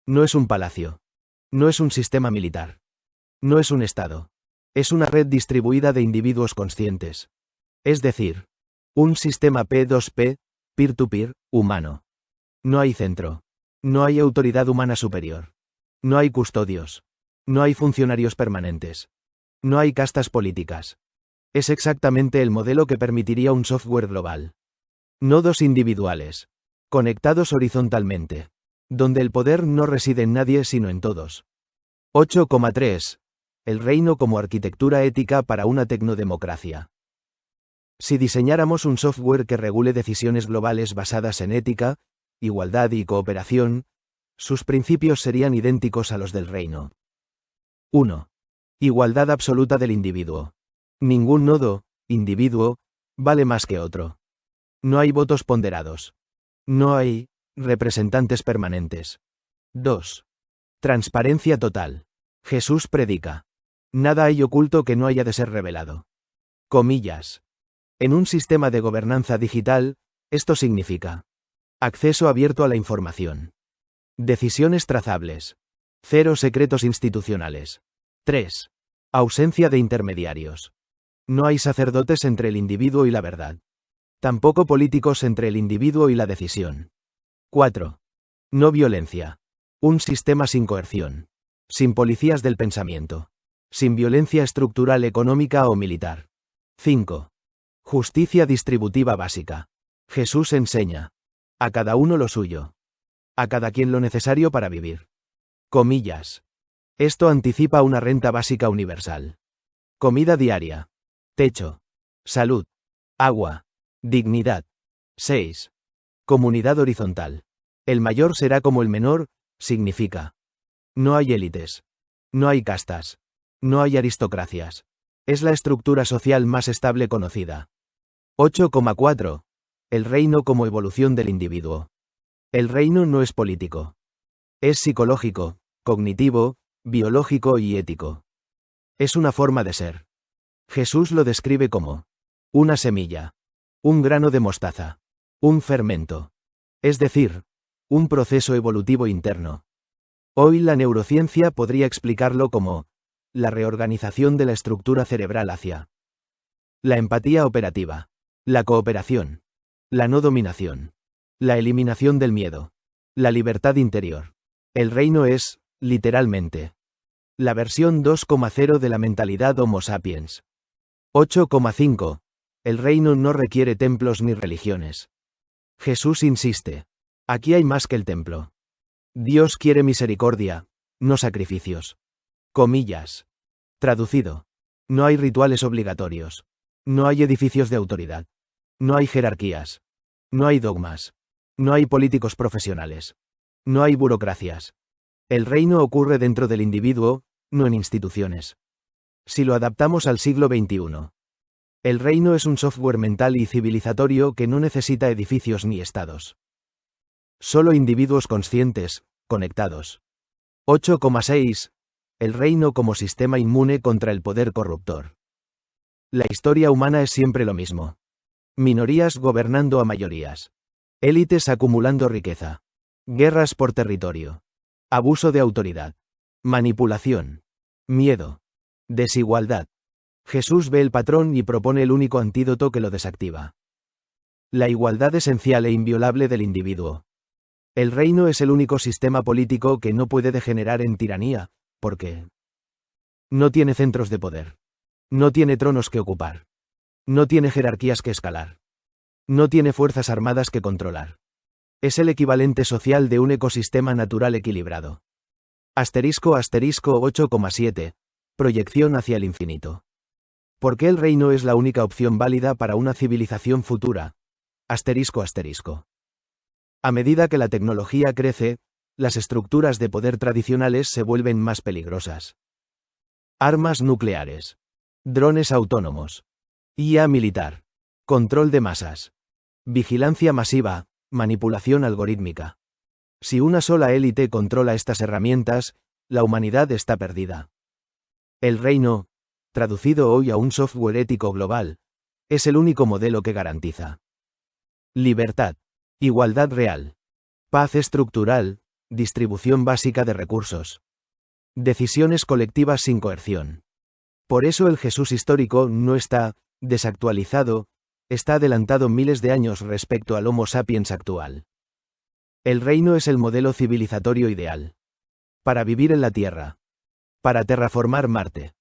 No es un palacio. No es un sistema militar. No es un Estado. Es una red distribuida de individuos conscientes. Es decir, un sistema P2P, peer-to-peer, humano. No hay centro. No hay autoridad humana superior. No hay custodios. No hay funcionarios permanentes. No hay castas políticas. Es exactamente el modelo que permitiría un software global. Nodos individuales. Conectados horizontalmente. Donde el poder no reside en nadie sino en todos. 8,3. El reino como arquitectura ética para una tecnodemocracia. Si diseñáramos un software que regule decisiones globales basadas en ética, igualdad y cooperación, sus principios serían idénticos a los del reino. 1. Igualdad absoluta del individuo. Ningún nodo, individuo, vale más que otro. No hay votos ponderados. No hay representantes permanentes. 2. Transparencia total. Jesús predica: nada hay oculto que no haya de ser revelado. Comillas. En un sistema de gobernanza digital, esto significa acceso abierto a la información. Decisiones trazables. Cero secretos institucionales. 3. Ausencia de intermediarios. No hay sacerdotes entre el individuo y la verdad. Tampoco políticos entre el individuo y la decisión. 4. No violencia. Un sistema sin coerción. Sin policías del pensamiento. Sin violencia estructural económica o militar. 5. Justicia distributiva básica. Jesús enseña: a cada uno lo suyo. A cada quien lo necesario para vivir. Comillas. Esto anticipa una renta básica universal. Comida diaria. Techo. Salud. Agua. Dignidad. 6. Comunidad horizontal. El mayor será como el menor, significa. No hay élites. No hay castas. No hay aristocracias. Es la estructura social más estable conocida. 8,4. El reino como evolución del individuo. El reino no es político. Es psicológico, cognitivo, biológico y ético. Es una forma de ser. Jesús lo describe como una semilla, un grano de mostaza, un fermento. Es decir, un proceso evolutivo interno. Hoy la neurociencia podría explicarlo como la reorganización de la estructura cerebral hacia la empatía operativa, la cooperación, la no dominación, la eliminación del miedo, la libertad interior. El reino es, literalmente, la versión 2,0 de la mentalidad Homo sapiens. 8,5. El reino no requiere templos ni religiones. Jesús insiste: aquí hay más que el templo. Dios quiere misericordia, no sacrificios. Comillas. Traducido. No hay rituales obligatorios. No hay edificios de autoridad. No hay jerarquías. No hay dogmas. No hay políticos profesionales. No hay burocracias. El reino ocurre dentro del individuo, no en instituciones. Si lo adaptamos al siglo XXI. El reino es un software mental y civilizatorio que no necesita edificios ni estados. Solo individuos conscientes, conectados. 8,6. El reino como sistema inmune contra el poder corruptor. La historia humana es siempre lo mismo. Minorías gobernando a mayorías. Élites acumulando riqueza. Guerras por territorio. Abuso de autoridad. Manipulación. Miedo. Desigualdad. Jesús ve el patrón y propone el único antídoto que lo desactiva. La igualdad esencial e inviolable del individuo. El reino es el único sistema político que no puede degenerar en tiranía, porque no tiene centros de poder. No tiene tronos que ocupar. No tiene jerarquías que escalar. No tiene fuerzas armadas que controlar. Es el equivalente social de un ecosistema natural equilibrado. Asterisco 8,7. Proyección hacia el infinito. ¿Por qué el reino es la única opción válida para una civilización futura? Asterisco. A medida que la tecnología crece, las estructuras de poder tradicionales se vuelven más peligrosas. Armas nucleares. Drones autónomos. IA militar. Control de masas. Vigilancia masiva, manipulación algorítmica. Si una sola élite controla estas herramientas, la humanidad está perdida. El reino, traducido hoy a un software ético global, es el único modelo que garantiza libertad, igualdad real, paz estructural, distribución básica de recursos, decisiones colectivas sin coerción. Por eso el Jesús histórico no está desactualizado, está adelantado miles de años respecto al Homo sapiens actual. El reino es el modelo civilizatorio ideal. Para vivir en la Tierra. Para terraformar Marte.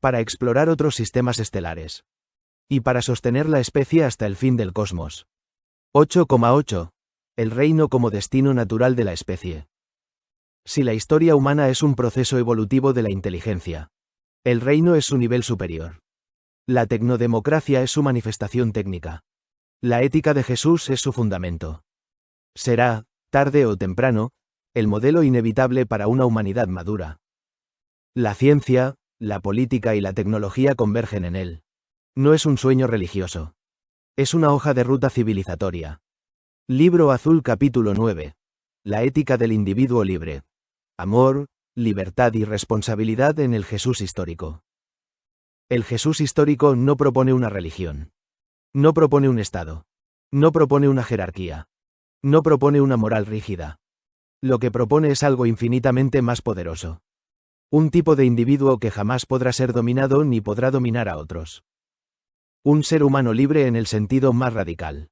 Para explorar otros sistemas estelares. Y para sostener la especie hasta el fin del cosmos. 8,8. El reino como destino natural de la especie. Si la historia humana es un proceso evolutivo de la inteligencia, el reino es su nivel superior. La tecnodemocracia es su manifestación técnica. La ética de Jesús es su fundamento. Será, tarde o temprano, el modelo inevitable para una humanidad madura. La ciencia, la política y la tecnología convergen en él. No es un sueño religioso. Es una hoja de ruta civilizatoria. Libro Azul capítulo 9. La ética del individuo libre. Amor, libertad y responsabilidad en el Jesús histórico. El Jesús histórico no propone una religión. No propone un Estado. No propone una jerarquía. No propone una moral rígida. Lo que propone es algo infinitamente más poderoso. Un tipo de individuo que jamás podrá ser dominado ni podrá dominar a otros. Un ser humano libre en el sentido más radical.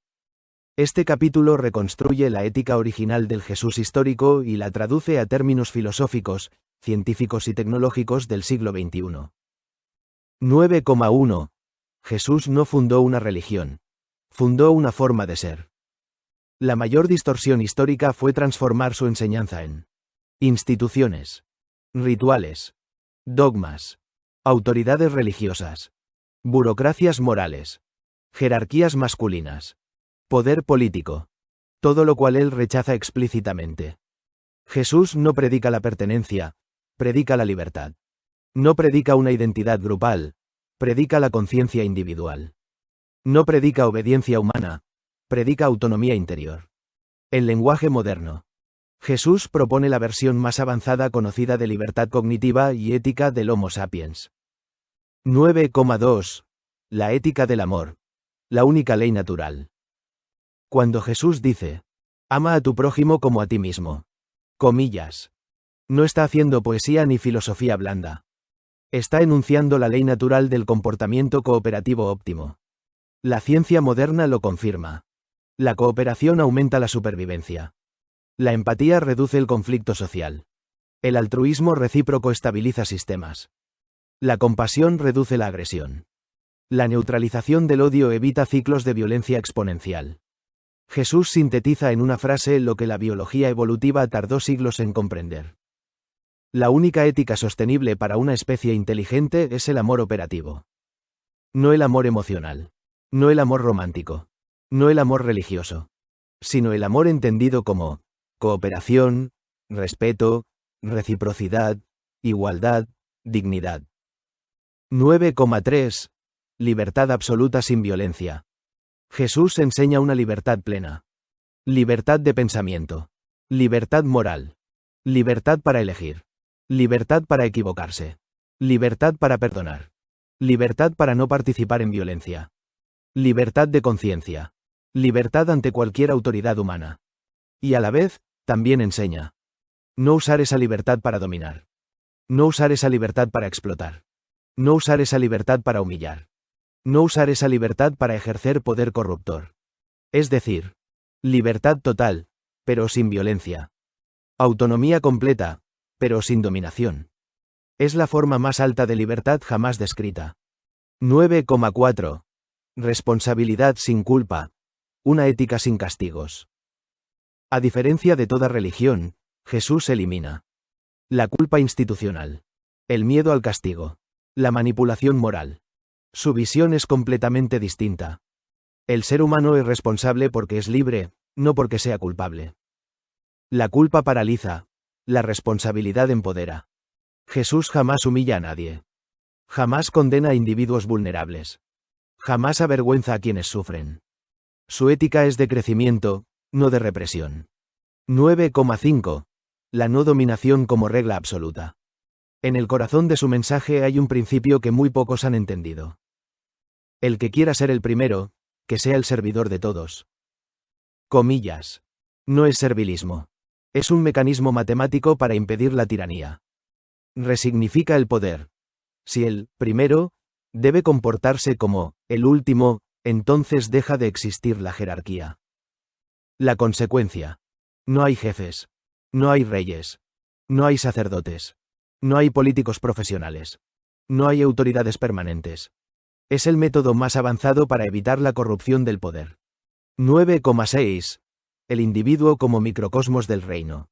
Este capítulo reconstruye la ética original del Jesús histórico y la traduce a términos filosóficos, científicos y tecnológicos del siglo XXI. 9,1. Jesús no fundó una religión. Fundó una forma de ser. La mayor distorsión histórica fue transformar su enseñanza en instituciones, rituales, dogmas, autoridades religiosas, burocracias morales, jerarquías masculinas, poder político, todo lo cual él rechaza explícitamente. Jesús no predica la pertenencia, predica la libertad. No predica una identidad grupal, predica la conciencia individual. No predica obediencia humana, predica autonomía interior. En lenguaje moderno, Jesús propone la versión más avanzada conocida de libertad cognitiva y ética del Homo sapiens. 9,2. La ética del amor. La única ley natural. Cuando Jesús dice, ama a tu prójimo como a ti mismo. Comillas. No está haciendo poesía ni filosofía blanda. Está enunciando la ley natural del comportamiento cooperativo óptimo. La ciencia moderna lo confirma. La cooperación aumenta la supervivencia. La empatía reduce el conflicto social. El altruismo recíproco estabiliza sistemas. La compasión reduce la agresión. La neutralización del odio evita ciclos de violencia exponencial. Jesús sintetiza en una frase lo que la biología evolutiva tardó siglos en comprender. La única ética sostenible para una especie inteligente es el amor operativo. No el amor emocional. No el amor romántico. No el amor religioso. Sino el amor entendido como cooperación, respeto, reciprocidad, igualdad, dignidad. 9,3. Libertad absoluta sin violencia. Jesús enseña una libertad plena. Libertad de pensamiento. Libertad moral. Libertad para elegir. Libertad para equivocarse. Libertad para perdonar. Libertad para no participar en violencia. Libertad de conciencia. Libertad ante cualquier autoridad humana. Y a la vez, también enseña. No usar esa libertad para dominar. No usar esa libertad para explotar. No usar esa libertad para humillar. No usar esa libertad para ejercer poder corruptor. Es decir, libertad total, pero sin violencia. Autonomía completa, pero sin dominación. Es la forma más alta de libertad jamás descrita. 9,4. Responsabilidad sin culpa. Una ética sin castigos. A diferencia de toda religión, Jesús elimina la culpa institucional, el miedo al castigo, la manipulación moral. Su visión es completamente distinta. El ser humano es responsable porque es libre, no porque sea culpable. La culpa paraliza, la responsabilidad empodera. Jesús jamás humilla a nadie. Jamás condena a individuos vulnerables. Jamás avergüenza a quienes sufren. Su ética es de crecimiento, no de represión. 9,5. La no dominación como regla absoluta. En el corazón de su mensaje hay un principio que muy pocos han entendido. El que quiera ser el primero, que sea el servidor de todos. Comillas. No es servilismo. Es un mecanismo matemático para impedir la tiranía. Resignifica el poder. Si el primero debe comportarse como el último, entonces deja de existir la jerarquía. La consecuencia. No hay jefes. No hay reyes. No hay sacerdotes. No hay políticos profesionales. No hay autoridades permanentes. Es el método más avanzado para evitar la corrupción del poder. 9,6. El individuo como microcosmos del reino.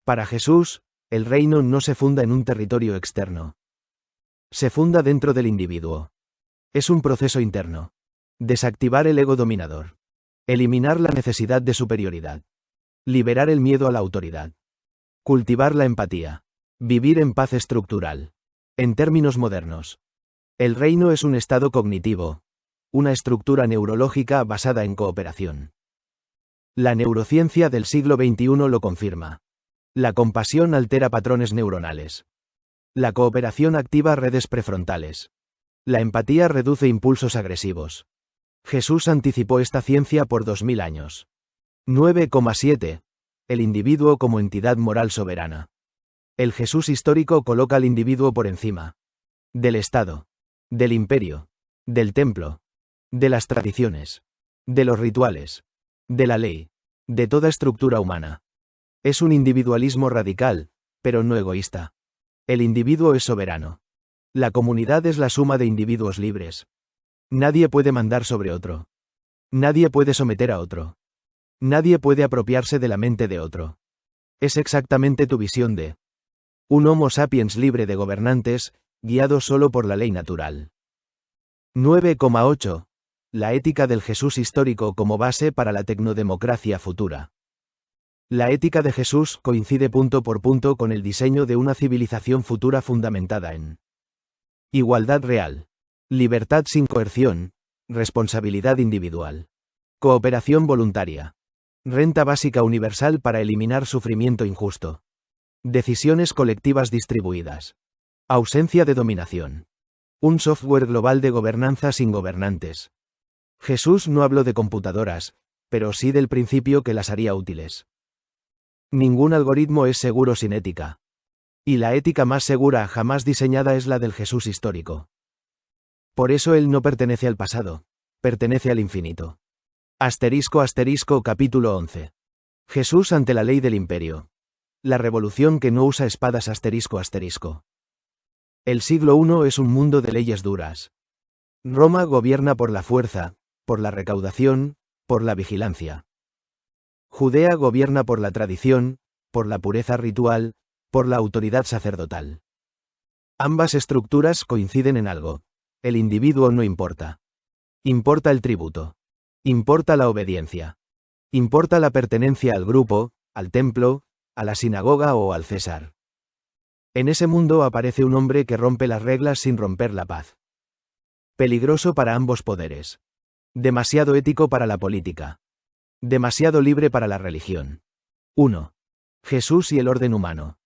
Para Jesús, el reino no se funda en un territorio externo. Se funda dentro del individuo. Es un proceso interno. Desactivar el ego dominador. Eliminar la necesidad de superioridad. Liberar el miedo a la autoridad. Cultivar la empatía. Vivir en paz estructural. En términos modernos, el reino es un estado cognitivo, una estructura neurológica basada en cooperación. La neurociencia del siglo XXI lo confirma. La compasión altera patrones neuronales. La cooperación activa redes prefrontales. La empatía reduce impulsos agresivos. Jesús anticipó esta ciencia por 2000 años. 9,7. El individuo como entidad moral soberana. El Jesús histórico coloca al individuo por encima del Estado, del imperio, del templo, de las tradiciones, de los rituales, de la ley, de toda estructura humana. Es un individualismo radical, pero no egoísta. El individuo es soberano. La comunidad es la suma de individuos libres. Nadie puede mandar sobre otro. Nadie puede someter a otro. Nadie puede apropiarse de la mente de otro. Es exactamente tu visión de un Homo sapiens libre de gobernantes, guiado solo por la ley natural. 9,8. La ética del Jesús histórico como base para la tecnodemocracia futura. La ética de Jesús coincide punto por punto con el diseño de una civilización futura fundamentada en igualdad real, libertad sin coerción, responsabilidad individual, cooperación voluntaria, renta básica universal para eliminar sufrimiento injusto, decisiones colectivas distribuidas, ausencia de dominación, un software global de gobernanza sin gobernantes. Jesús no habló de computadoras, pero sí del principio que las haría útiles. Ningún algoritmo es seguro sin ética. Y la ética más segura jamás diseñada es la del Jesús histórico. Por eso él no pertenece al pasado, pertenece al infinito. Capítulo 11. Jesús ante la ley del imperio. La revolución que no usa espadas El siglo I es un mundo de leyes duras. Roma gobierna por la fuerza, por la recaudación, por la vigilancia. Judea gobierna por la tradición, por la pureza ritual, por la autoridad sacerdotal. Ambas estructuras coinciden en algo. El individuo no importa. Importa el tributo. Importa la obediencia. Importa la pertenencia al grupo, al templo, a la sinagoga o al César. En ese mundo aparece un hombre que rompe las reglas sin romper la paz. Peligroso para ambos poderes. Demasiado ético para la política. Demasiado libre para la religión. 1. Jesús y el orden humano.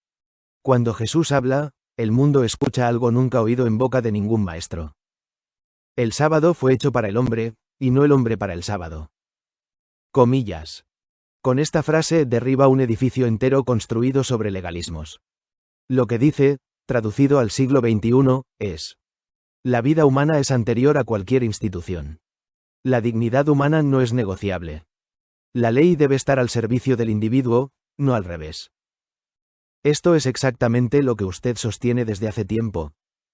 Cuando Jesús habla, el mundo escucha algo nunca oído en boca de ningún maestro. El sábado fue hecho para el hombre, y no el hombre para el sábado. Comillas. Con esta frase derriba un edificio entero construido sobre legalismos. Lo que dice, traducido al siglo XXI, es: la vida humana es anterior a cualquier institución. La dignidad humana no es negociable. La ley debe estar al servicio del individuo, no al revés. Esto es exactamente lo que usted sostiene desde hace tiempo.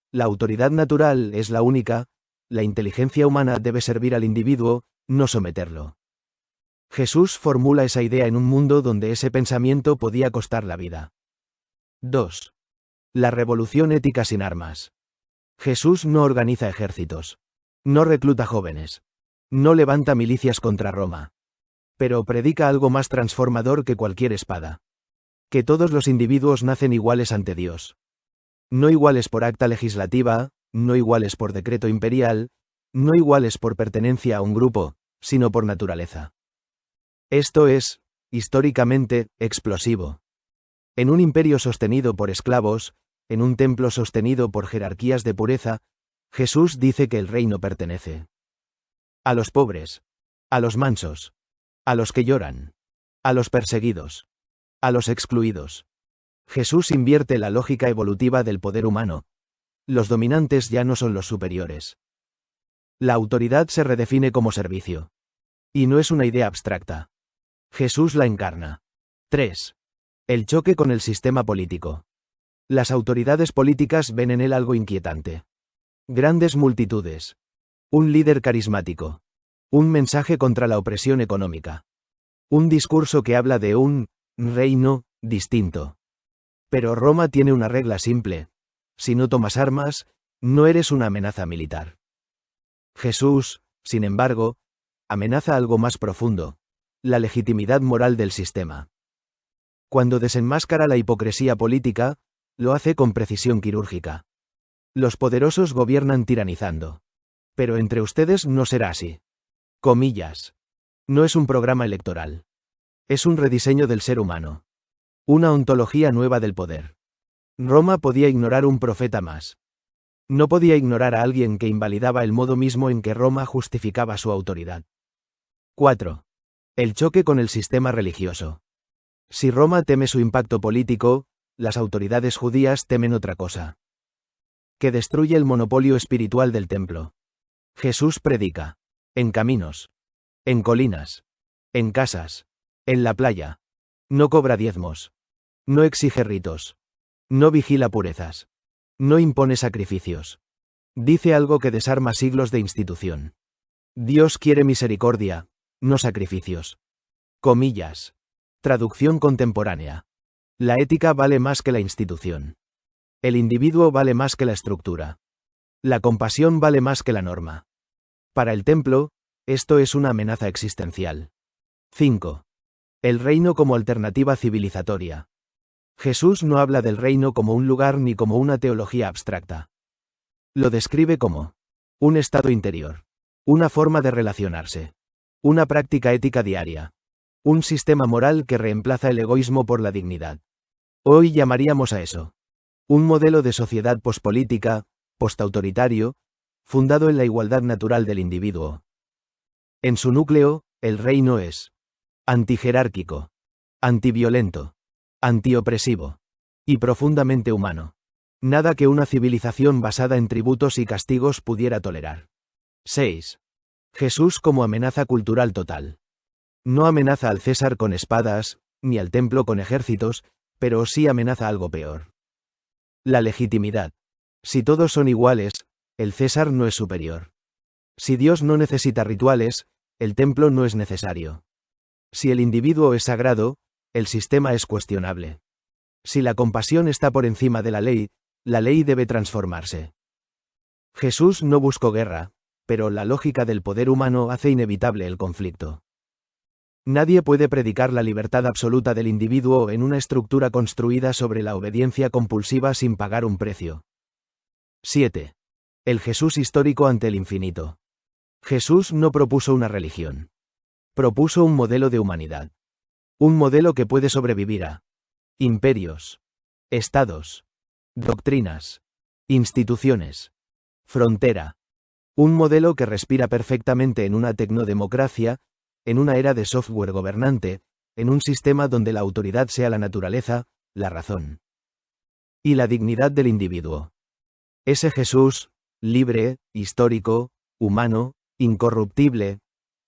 La autoridad natural es la única, la inteligencia humana debe servir al individuo, no someterlo. Jesús formula esa idea en un mundo donde ese pensamiento podía costar la vida. 2. La revolución ética sin armas. Jesús no organiza ejércitos. No recluta jóvenes. No levanta milicias contra Roma. Pero predica algo más transformador que cualquier espada. Que todos los individuos nacen iguales ante Dios. No iguales por acta legislativa, no iguales por decreto imperial, no iguales por pertenencia a un grupo, sino por naturaleza. Esto es, históricamente, explosivo. En un imperio sostenido por esclavos, en un templo sostenido por jerarquías de pureza, Jesús dice que el reino pertenece a los pobres, a los mansos, a los que lloran, a los perseguidos, a los excluidos. Jesús invierte la lógica evolutiva del poder humano. Los dominantes ya no son los superiores. La autoridad se redefine como servicio. Y no es una idea abstracta. Jesús la encarna. 3. El choque con el sistema político. Las autoridades políticas ven en él algo inquietante. Grandes multitudes. Un líder carismático. Un mensaje contra la opresión económica. Un discurso que habla de un reino distinto. Pero Roma tiene una regla simple. Si no tomas armas, no eres una amenaza militar. Jesús, sin embargo, amenaza algo más profundo: la legitimidad moral del sistema. Cuando desenmáscara la hipocresía política, lo hace con precisión quirúrgica. Los poderosos gobiernan tiranizando. Pero entre ustedes no será así. Comillas. No es un programa electoral. Es un rediseño del ser humano. Una ontología nueva del poder. Roma podía ignorar un profeta más. No podía ignorar a alguien que invalidaba el modo mismo en que Roma justificaba su autoridad. 4. El choque con el sistema religioso. Si Roma teme su impacto político, las autoridades judías temen otra cosa. Que destruye el monopolio espiritual del templo. Jesús predica. En caminos. En colinas. En casas. En la playa. No cobra diezmos. No exige ritos. No vigila purezas. No impone sacrificios. Dice algo que desarma siglos de institución. Dios quiere misericordia, no sacrificios. Comillas. Traducción contemporánea. La ética vale más que la institución. El individuo vale más que la estructura. La compasión vale más que la norma. Para el templo, esto es una amenaza existencial. 5. El reino como alternativa civilizatoria. Jesús no habla del reino como un lugar ni como una teología abstracta. Lo describe como un estado interior, una forma de relacionarse, una práctica ética diaria, un sistema moral que reemplaza el egoísmo por la dignidad. Hoy llamaríamos a eso un modelo de sociedad pospolítica, postautoritario, fundado en la igualdad natural del individuo. En su núcleo, el reino es antijerárquico, antiviolento, antiopresivo y profundamente humano. Nada que una civilización basada en tributos y castigos pudiera tolerar. 6. Jesús como amenaza cultural total. No amenaza al César con espadas, ni al templo con ejércitos, pero sí amenaza algo peor. La legitimidad. Si todos son iguales, el César no es superior. Si Dios no necesita rituales, el templo no es necesario. Si el individuo es sagrado, el sistema es cuestionable. Si la compasión está por encima de la ley debe transformarse. Jesús no buscó guerra, pero la lógica del poder humano hace inevitable el conflicto. Nadie puede predicar la libertad absoluta del individuo en una estructura construida sobre la obediencia compulsiva sin pagar un precio. 7. El Jesús histórico ante el infinito. Jesús no propuso una religión. Propuso un modelo de humanidad. Un modelo que puede sobrevivir a imperios, estados, doctrinas, instituciones, frontera. Un modelo que respira perfectamente en una tecnodemocracia, en una era de software gobernante, en un sistema donde la autoridad sea la naturaleza, la razón y la dignidad del individuo. Ese Jesús, libre, histórico, humano, incorruptible,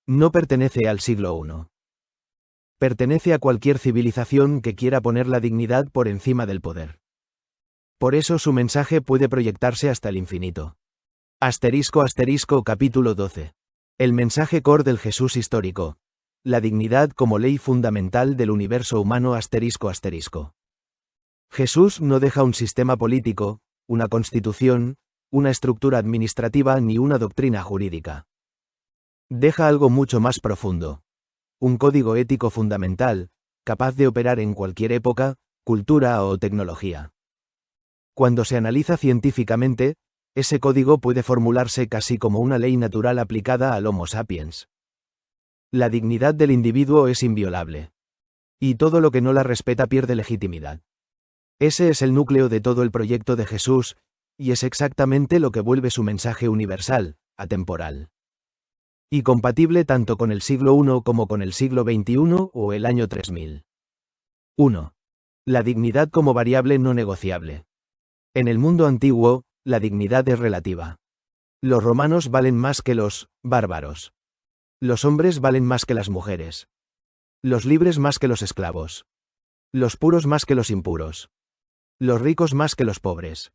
no pertenece al siglo I. Pertenece a cualquier civilización que quiera poner la dignidad por encima del poder. Por eso su mensaje puede proyectarse hasta el infinito. Capítulo 12. El mensaje core del Jesús histórico. La dignidad como ley fundamental del universo humano. Jesús no deja un sistema político, una constitución, una estructura administrativa ni una doctrina jurídica. Deja algo mucho más profundo. Un código ético fundamental, capaz de operar en cualquier época, cultura o tecnología. Cuando se analiza científicamente, ese código puede formularse casi como una ley natural aplicada al Homo sapiens. La dignidad del individuo es inviolable. Y todo lo que no la respeta pierde legitimidad. Ese es el núcleo de todo el proyecto de Jesús, y es exactamente lo que vuelve su mensaje universal, atemporal. Y compatible tanto con el siglo I como con el siglo XXI o el año 3000. 1. La dignidad como variable no negociable. En el mundo antiguo, la dignidad es relativa. Los romanos valen más que los bárbaros. Los hombres valen más que las mujeres. Los libres más que los esclavos. Los puros más que los impuros. Los ricos más que los pobres.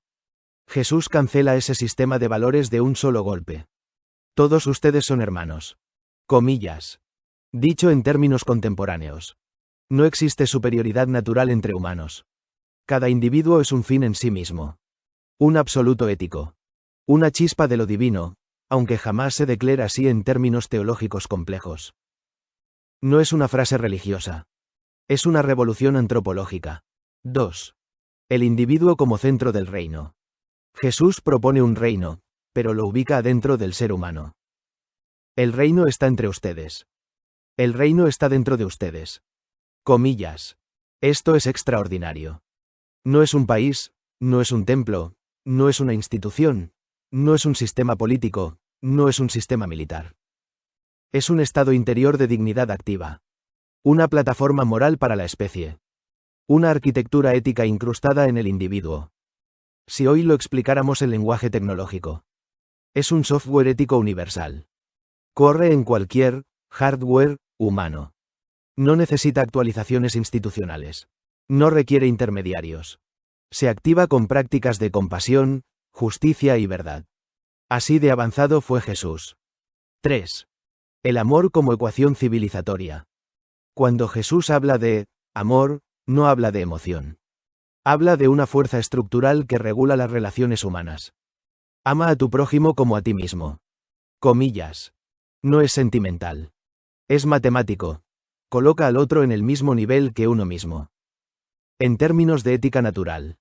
Jesús cancela ese sistema de valores de un solo golpe. Todos ustedes son hermanos. Comillas. Dicho en términos contemporáneos. No existe superioridad natural entre humanos. Cada individuo es un fin en sí mismo. Un absoluto ético. Una chispa de lo divino, aunque jamás se declara así en términos teológicos complejos. No es una frase religiosa. Es una revolución antropológica. 2. El individuo como centro del reino. Jesús propone un reino, pero lo ubica adentro del ser humano. El reino está entre ustedes. El reino está dentro de ustedes. Comillas. Esto es extraordinario. No es un país, no es un templo, no es una institución, no es un sistema político, no es un sistema militar. Es un estado interior de dignidad activa. Una plataforma moral para la especie. Una arquitectura ética incrustada en el individuo. Si hoy lo explicáramos en lenguaje tecnológico. Es un software ético universal. Corre en cualquier hardware humano. No necesita actualizaciones institucionales. No requiere intermediarios. Se activa con prácticas de compasión, justicia y verdad. Así de avanzado fue Jesús. 3. El amor como ecuación civilizatoria. Cuando Jesús habla de amor, no habla de emoción. Habla de una fuerza estructural que regula las relaciones humanas. Ama a tu prójimo como a ti mismo. Comillas. No es sentimental. Es matemático. Coloca al otro en el mismo nivel que uno mismo. En términos de ética natural.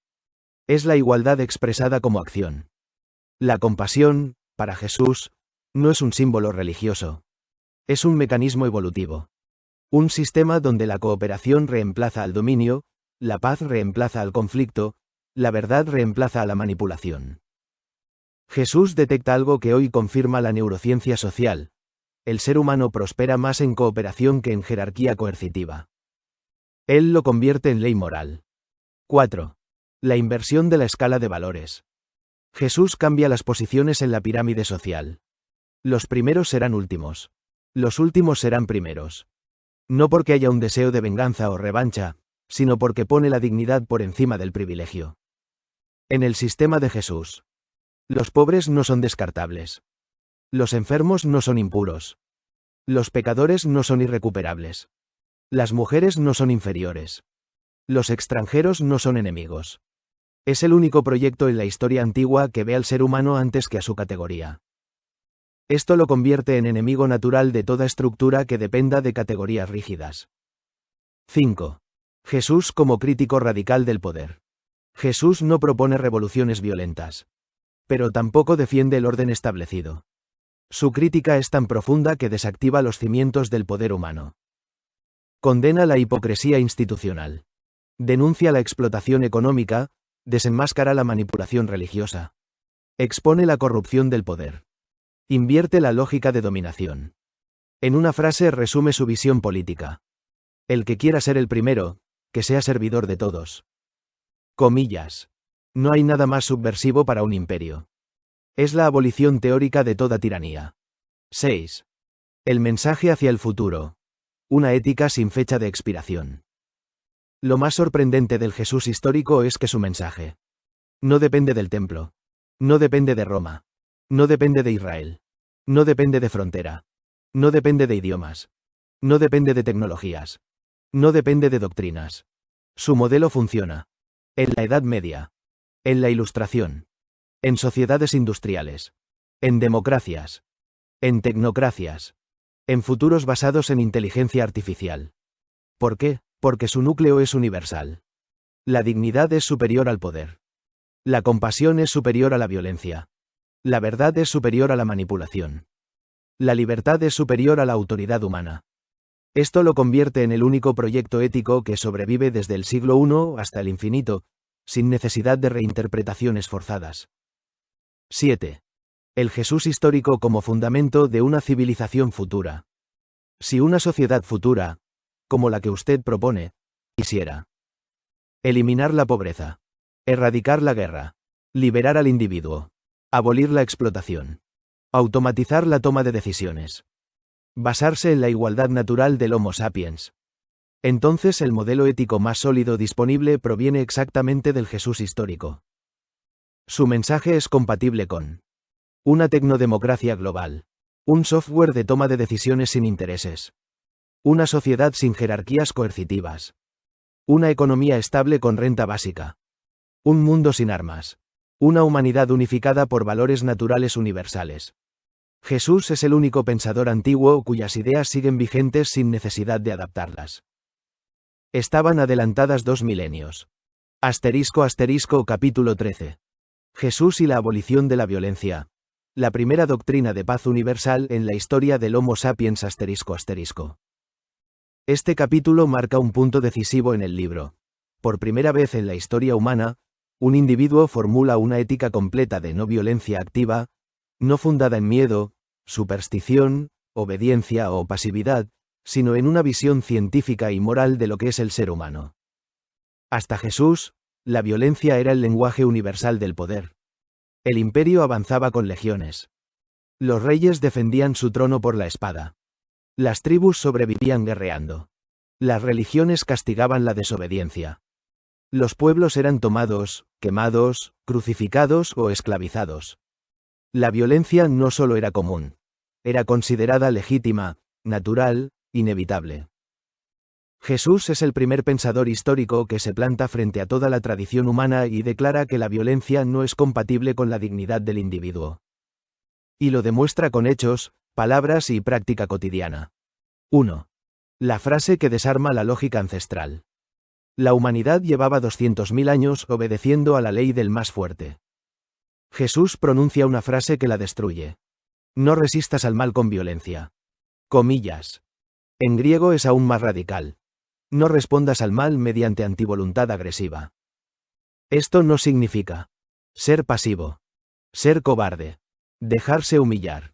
Es la igualdad expresada como acción. La compasión, para Jesús, no es un símbolo religioso. Es un mecanismo evolutivo. Un sistema donde la cooperación reemplaza al dominio, la paz reemplaza al conflicto, la verdad reemplaza a la manipulación. Jesús detecta algo que hoy confirma la neurociencia social. El ser humano prospera más en cooperación que en jerarquía coercitiva. Él lo convierte en ley moral. 4. La inversión de la escala de valores. Jesús cambia las posiciones en la pirámide social. Los primeros serán últimos. Los últimos serán primeros. No porque haya un deseo de venganza o revancha, sino porque pone la dignidad por encima del privilegio. En el sistema de Jesús. Los pobres no son descartables. Los enfermos no son impuros. Los pecadores no son irrecuperables. Las mujeres no son inferiores. Los extranjeros no son enemigos. Es el único proyecto en la historia antigua que ve al ser humano antes que a su categoría. Esto lo convierte en enemigo natural de toda estructura que dependa de categorías rígidas. 5. Jesús como crítico radical del poder. Jesús no propone revoluciones violentas. Pero tampoco defiende el orden establecido. Su crítica es tan profunda que desactiva los cimientos del poder humano. Condena la hipocresía institucional. Denuncia la explotación económica, desenmáscara la manipulación religiosa. Expone la corrupción del poder. Invierte la lógica de dominación. En una frase resume su visión política. El que quiera ser el primero, que sea servidor de todos. Comillas. No hay nada más subversivo para un imperio. Es la abolición teórica de toda tiranía. 6. El mensaje hacia el futuro. Una ética sin fecha de expiración. Lo más sorprendente del Jesús histórico es que su mensaje no depende del templo. No depende de Roma. No depende de Israel. No depende de frontera. No depende de idiomas. No depende de tecnologías. No depende de doctrinas. Su modelo funciona. En la Edad Media. En la Ilustración. En sociedades industriales. En democracias. En tecnocracias. En futuros basados en inteligencia artificial. ¿Por qué? Porque su núcleo es universal. La dignidad es superior al poder. La compasión es superior a la violencia. La verdad es superior a la manipulación. La libertad es superior a la autoridad humana. Esto lo convierte en el único proyecto ético que sobrevive desde el siglo I hasta el infinito, sin necesidad de reinterpretaciones forzadas. 7. El Jesús histórico como fundamento de una civilización futura. Si una sociedad futura, como la que usted propone, quisiera eliminar la pobreza, erradicar la guerra, liberar al individuo, abolir la explotación, automatizar la toma de decisiones, basarse en la igualdad natural del Homo sapiens, entonces el modelo ético más sólido disponible proviene exactamente del Jesús histórico. Su mensaje es compatible con una tecnodemocracia global, un software de toma de decisiones sin intereses, una sociedad sin jerarquías coercitivas, una economía estable con renta básica, un mundo sin armas, una humanidad unificada por valores naturales universales. Jesús es el único pensador antiguo cuyas ideas siguen vigentes sin necesidad de adaptarlas. Estaban adelantadas 2 milenios. Capítulo 13. Jesús y la abolición de la violencia. La primera doctrina de paz universal en la historia del Homo sapiens. Este capítulo marca un punto decisivo en el libro. Por primera vez en la historia humana, un individuo formula una ética completa de no violencia activa, no fundada en miedo, superstición, obediencia o pasividad, sino en una visión científica y moral de lo que es el ser humano. Hasta Jesús, la violencia era el lenguaje universal del poder. El imperio avanzaba con legiones. Los reyes defendían su trono por la espada. Las tribus sobrevivían guerreando. Las religiones castigaban la desobediencia. Los pueblos eran tomados, quemados, crucificados o esclavizados. La violencia no solo era común. Era considerada legítima, natural, inevitable. Jesús es el primer pensador histórico que se planta frente a toda la tradición humana y declara que la violencia no es compatible con la dignidad del individuo. Y lo demuestra con hechos, palabras y práctica cotidiana. 1. La frase que desarma la lógica ancestral. La humanidad llevaba 200.000 años obedeciendo a la ley del más fuerte. Jesús pronuncia una frase que la destruye. No resistas al mal con violencia. Comillas. En griego es aún más radical. No respondas al mal mediante antivoluntad agresiva. Esto no significa ser pasivo, ser cobarde, dejarse humillar,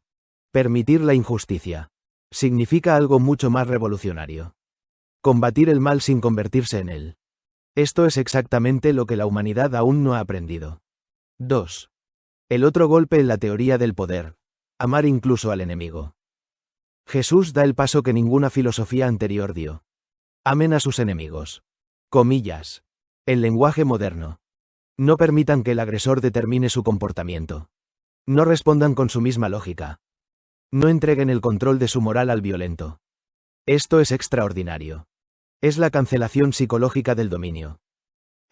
permitir la injusticia. Significa algo mucho más revolucionario. Combatir el mal sin convertirse en él. Esto es exactamente lo que la humanidad aún no ha aprendido. 2. El otro golpe en la teoría del poder. Amar incluso al enemigo. Jesús da el paso que ninguna filosofía anterior dio. Amen a sus enemigos. Comillas. En lenguaje moderno. No permitan que el agresor determine su comportamiento. No respondan con su misma lógica. No entreguen el control de su moral al violento. Esto es extraordinario. Es la cancelación psicológica del dominio.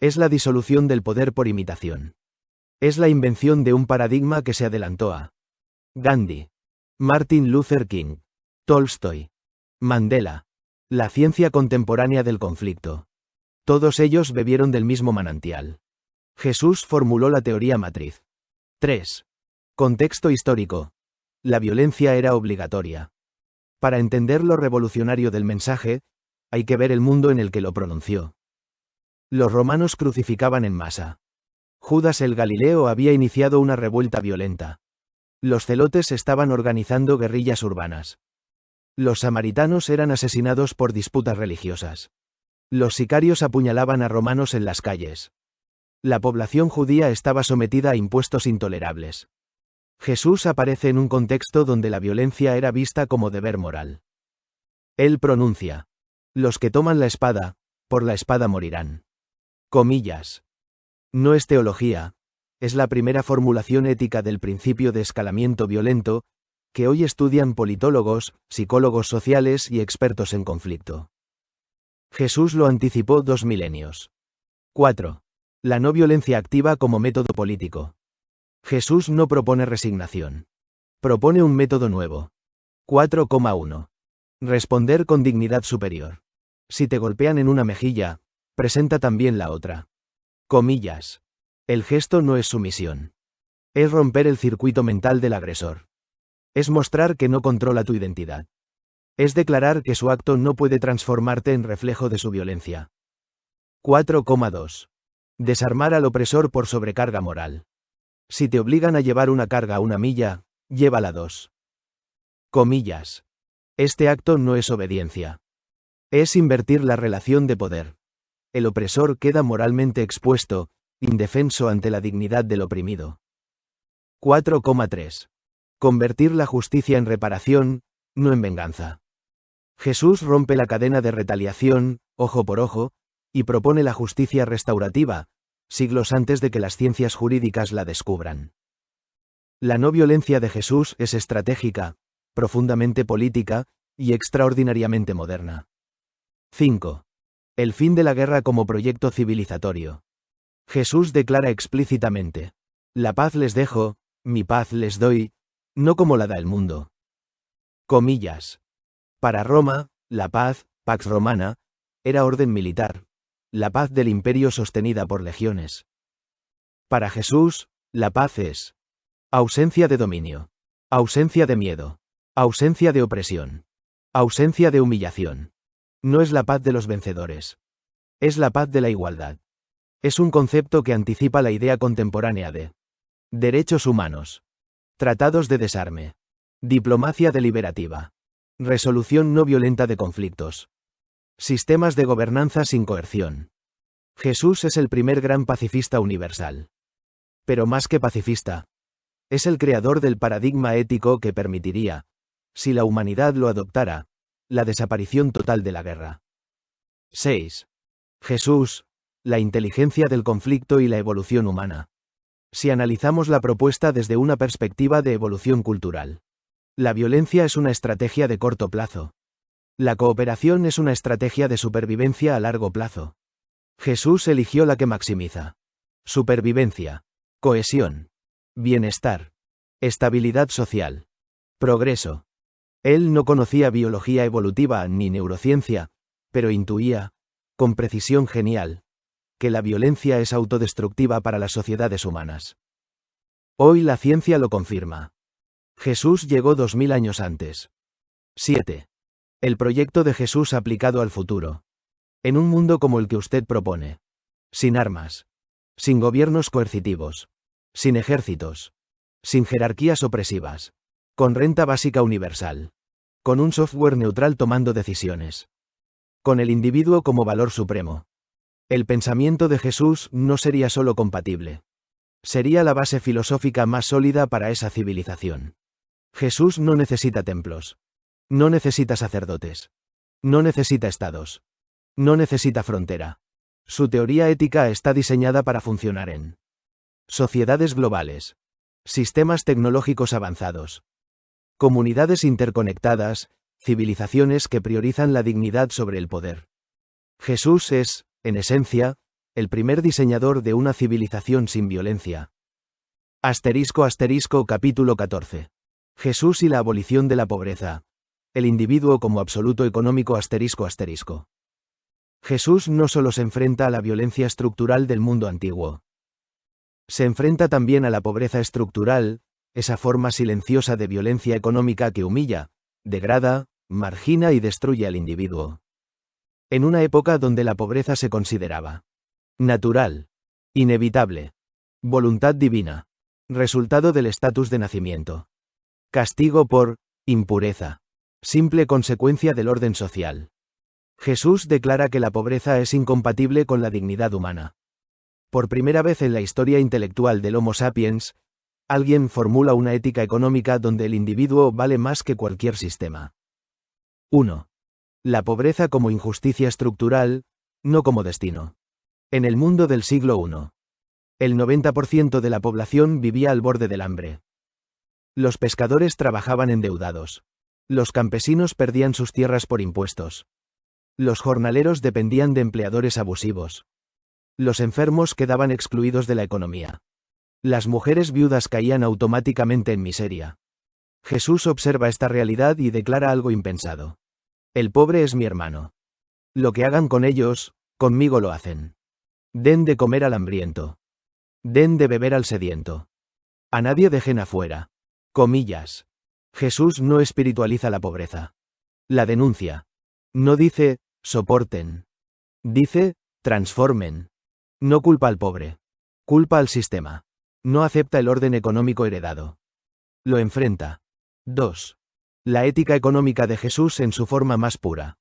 Es la disolución del poder por imitación. Es la invención de un paradigma que se adelantó a Gandhi, Martin Luther King, Tolstoy, Mandela, la ciencia contemporánea del conflicto. Todos ellos bebieron del mismo manantial. Jesús formuló la teoría matriz. 3. Contexto histórico. La violencia era obligatoria. Para entender lo revolucionario del mensaje, hay que ver el mundo en el que lo pronunció. Los romanos crucificaban en masa. Judas el Galileo había iniciado una revuelta violenta. Los celotes estaban organizando guerrillas urbanas. Los samaritanos eran asesinados por disputas religiosas. Los sicarios apuñalaban a romanos en las calles. La población judía estaba sometida a impuestos intolerables. Jesús aparece en un contexto donde la violencia era vista como deber moral. Él pronuncia: los que toman la espada, por la espada morirán. Comillas. No es teología, es la primera formulación ética del principio de escalamiento violento, que hoy estudian politólogos, psicólogos sociales y expertos en conflicto. Jesús lo anticipó 2 milenios. 4. La no violencia activa como método político. Jesús no propone resignación. Propone un método nuevo. 4,1. Responder con dignidad superior. Si te golpean en una mejilla, presenta también la otra. Comillas. El gesto no es sumisión. Es romper el circuito mental del agresor. Es mostrar que no controla tu identidad. Es declarar que su acto no puede transformarte en reflejo de su violencia. 4,2. Desarmar al opresor por sobrecarga moral. Si te obligan a llevar una carga 1 milla, llévala 2. Comillas. Este acto no es obediencia. Es invertir la relación de poder. El opresor queda moralmente expuesto, indefenso ante la dignidad del oprimido. 4,3. Convertir la justicia en reparación, no en venganza. Jesús rompe la cadena de retaliación, ojo por ojo, y propone la justicia restaurativa, siglos antes de que las ciencias jurídicas la descubran. La no violencia de Jesús es estratégica, profundamente política, y extraordinariamente moderna. 5. El fin de la guerra como proyecto civilizatorio. Jesús declara explícitamente: la paz les dejo, mi paz les doy, no como la da el mundo. Comillas. Para Roma, la paz, pax romana, era orden militar, la paz del imperio sostenida por legiones. Para Jesús, la paz es ausencia de dominio, ausencia de miedo, ausencia de opresión, ausencia de humillación. No es la paz de los vencedores. Es la paz de la igualdad. Es un concepto que anticipa la idea contemporánea de derechos humanos, tratados de desarme, diplomacia deliberativa, resolución no violenta de conflictos, sistemas de gobernanza sin coerción. Jesús es el primer gran pacifista universal. Pero más que pacifista, es el creador del paradigma ético que permitiría, si la humanidad lo adoptara, la desaparición total de la guerra. 6. Jesús, la inteligencia del conflicto y la evolución humana. Si analizamos la propuesta desde una perspectiva de evolución cultural, la violencia es una estrategia de corto plazo. La cooperación es una estrategia de supervivencia a largo plazo. Jesús eligió la que maximiza supervivencia, cohesión, bienestar, estabilidad social, progreso. Él no conocía biología evolutiva ni neurociencia, pero intuía, con precisión genial, que la violencia es autodestructiva para las sociedades humanas. Hoy la ciencia lo confirma. Jesús llegó 2000 años antes. 7. El proyecto de Jesús aplicado al futuro. En un mundo como el que usted propone. Sin armas. Sin gobiernos coercitivos. Sin ejércitos. Sin jerarquías opresivas. Con renta básica universal. Con un software neutral tomando decisiones. Con el individuo como valor supremo. El pensamiento de Jesús no sería solo compatible. Sería la base filosófica más sólida para esa civilización. Jesús no necesita templos. No necesita sacerdotes. No necesita estados. No necesita frontera. Su teoría ética está diseñada para funcionar en sociedades globales, sistemas tecnológicos avanzados, comunidades interconectadas, civilizaciones que priorizan la dignidad sobre el poder. Jesús es, en esencia, el primer diseñador de una civilización sin violencia. Capítulo 14. Jesús y la abolición de la pobreza. El individuo como absoluto económico. Jesús no solo se enfrenta a la violencia estructural del mundo antiguo. Se enfrenta también a la pobreza estructural, esa forma silenciosa de violencia económica que humilla, degrada, margina y destruye al individuo. En una época donde la pobreza se consideraba natural, inevitable, voluntad divina, resultado del estatus de nacimiento, castigo por impureza, simple consecuencia del orden social. Jesús declara que la pobreza es incompatible con la dignidad humana. Por primera vez en la historia intelectual del Homo sapiens, alguien formula una ética económica donde el individuo vale más que cualquier sistema. 1. La pobreza como injusticia estructural, no como destino. En el mundo del siglo I, el 90% de la población vivía al borde del hambre. Los pescadores trabajaban endeudados. Los campesinos perdían sus tierras por impuestos. Los jornaleros dependían de empleadores abusivos. Los enfermos quedaban excluidos de la economía. Las mujeres viudas caían automáticamente en miseria. Jesús observa esta realidad y declara algo impensado. El pobre es mi hermano. Lo que hagan con ellos, conmigo lo hacen. Den de comer al hambriento. Den de beber al sediento. A nadie dejen afuera. Comillas. Jesús no espiritualiza la pobreza. La denuncia. No dice, soporten. Dice, transformen. No culpa al pobre. Culpa al sistema. No acepta el orden económico heredado. Lo enfrenta. 2. La ética económica de Jesús en su forma más pura.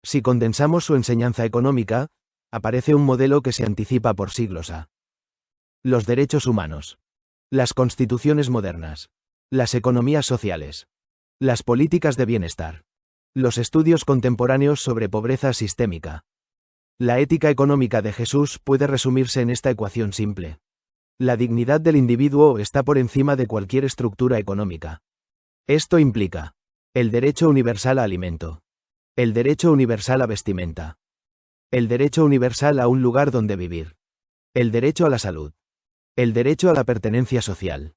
Si condensamos su enseñanza económica, aparece un modelo que se anticipa por siglos a los derechos humanos, las constituciones modernas, las economías sociales, las políticas de bienestar, los estudios contemporáneos sobre pobreza sistémica. La ética económica de Jesús puede resumirse en esta ecuación simple. La dignidad del individuo está por encima de cualquier estructura económica. Esto implica el derecho universal a alimento, el derecho universal a vestimenta, el derecho universal a un lugar donde vivir, el derecho a la salud, el derecho a la pertenencia social.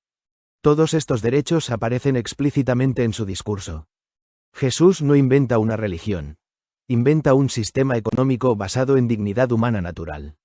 Todos estos derechos aparecen explícitamente en su discurso. Jesús no inventa una religión. Inventa un sistema económico basado en dignidad humana natural.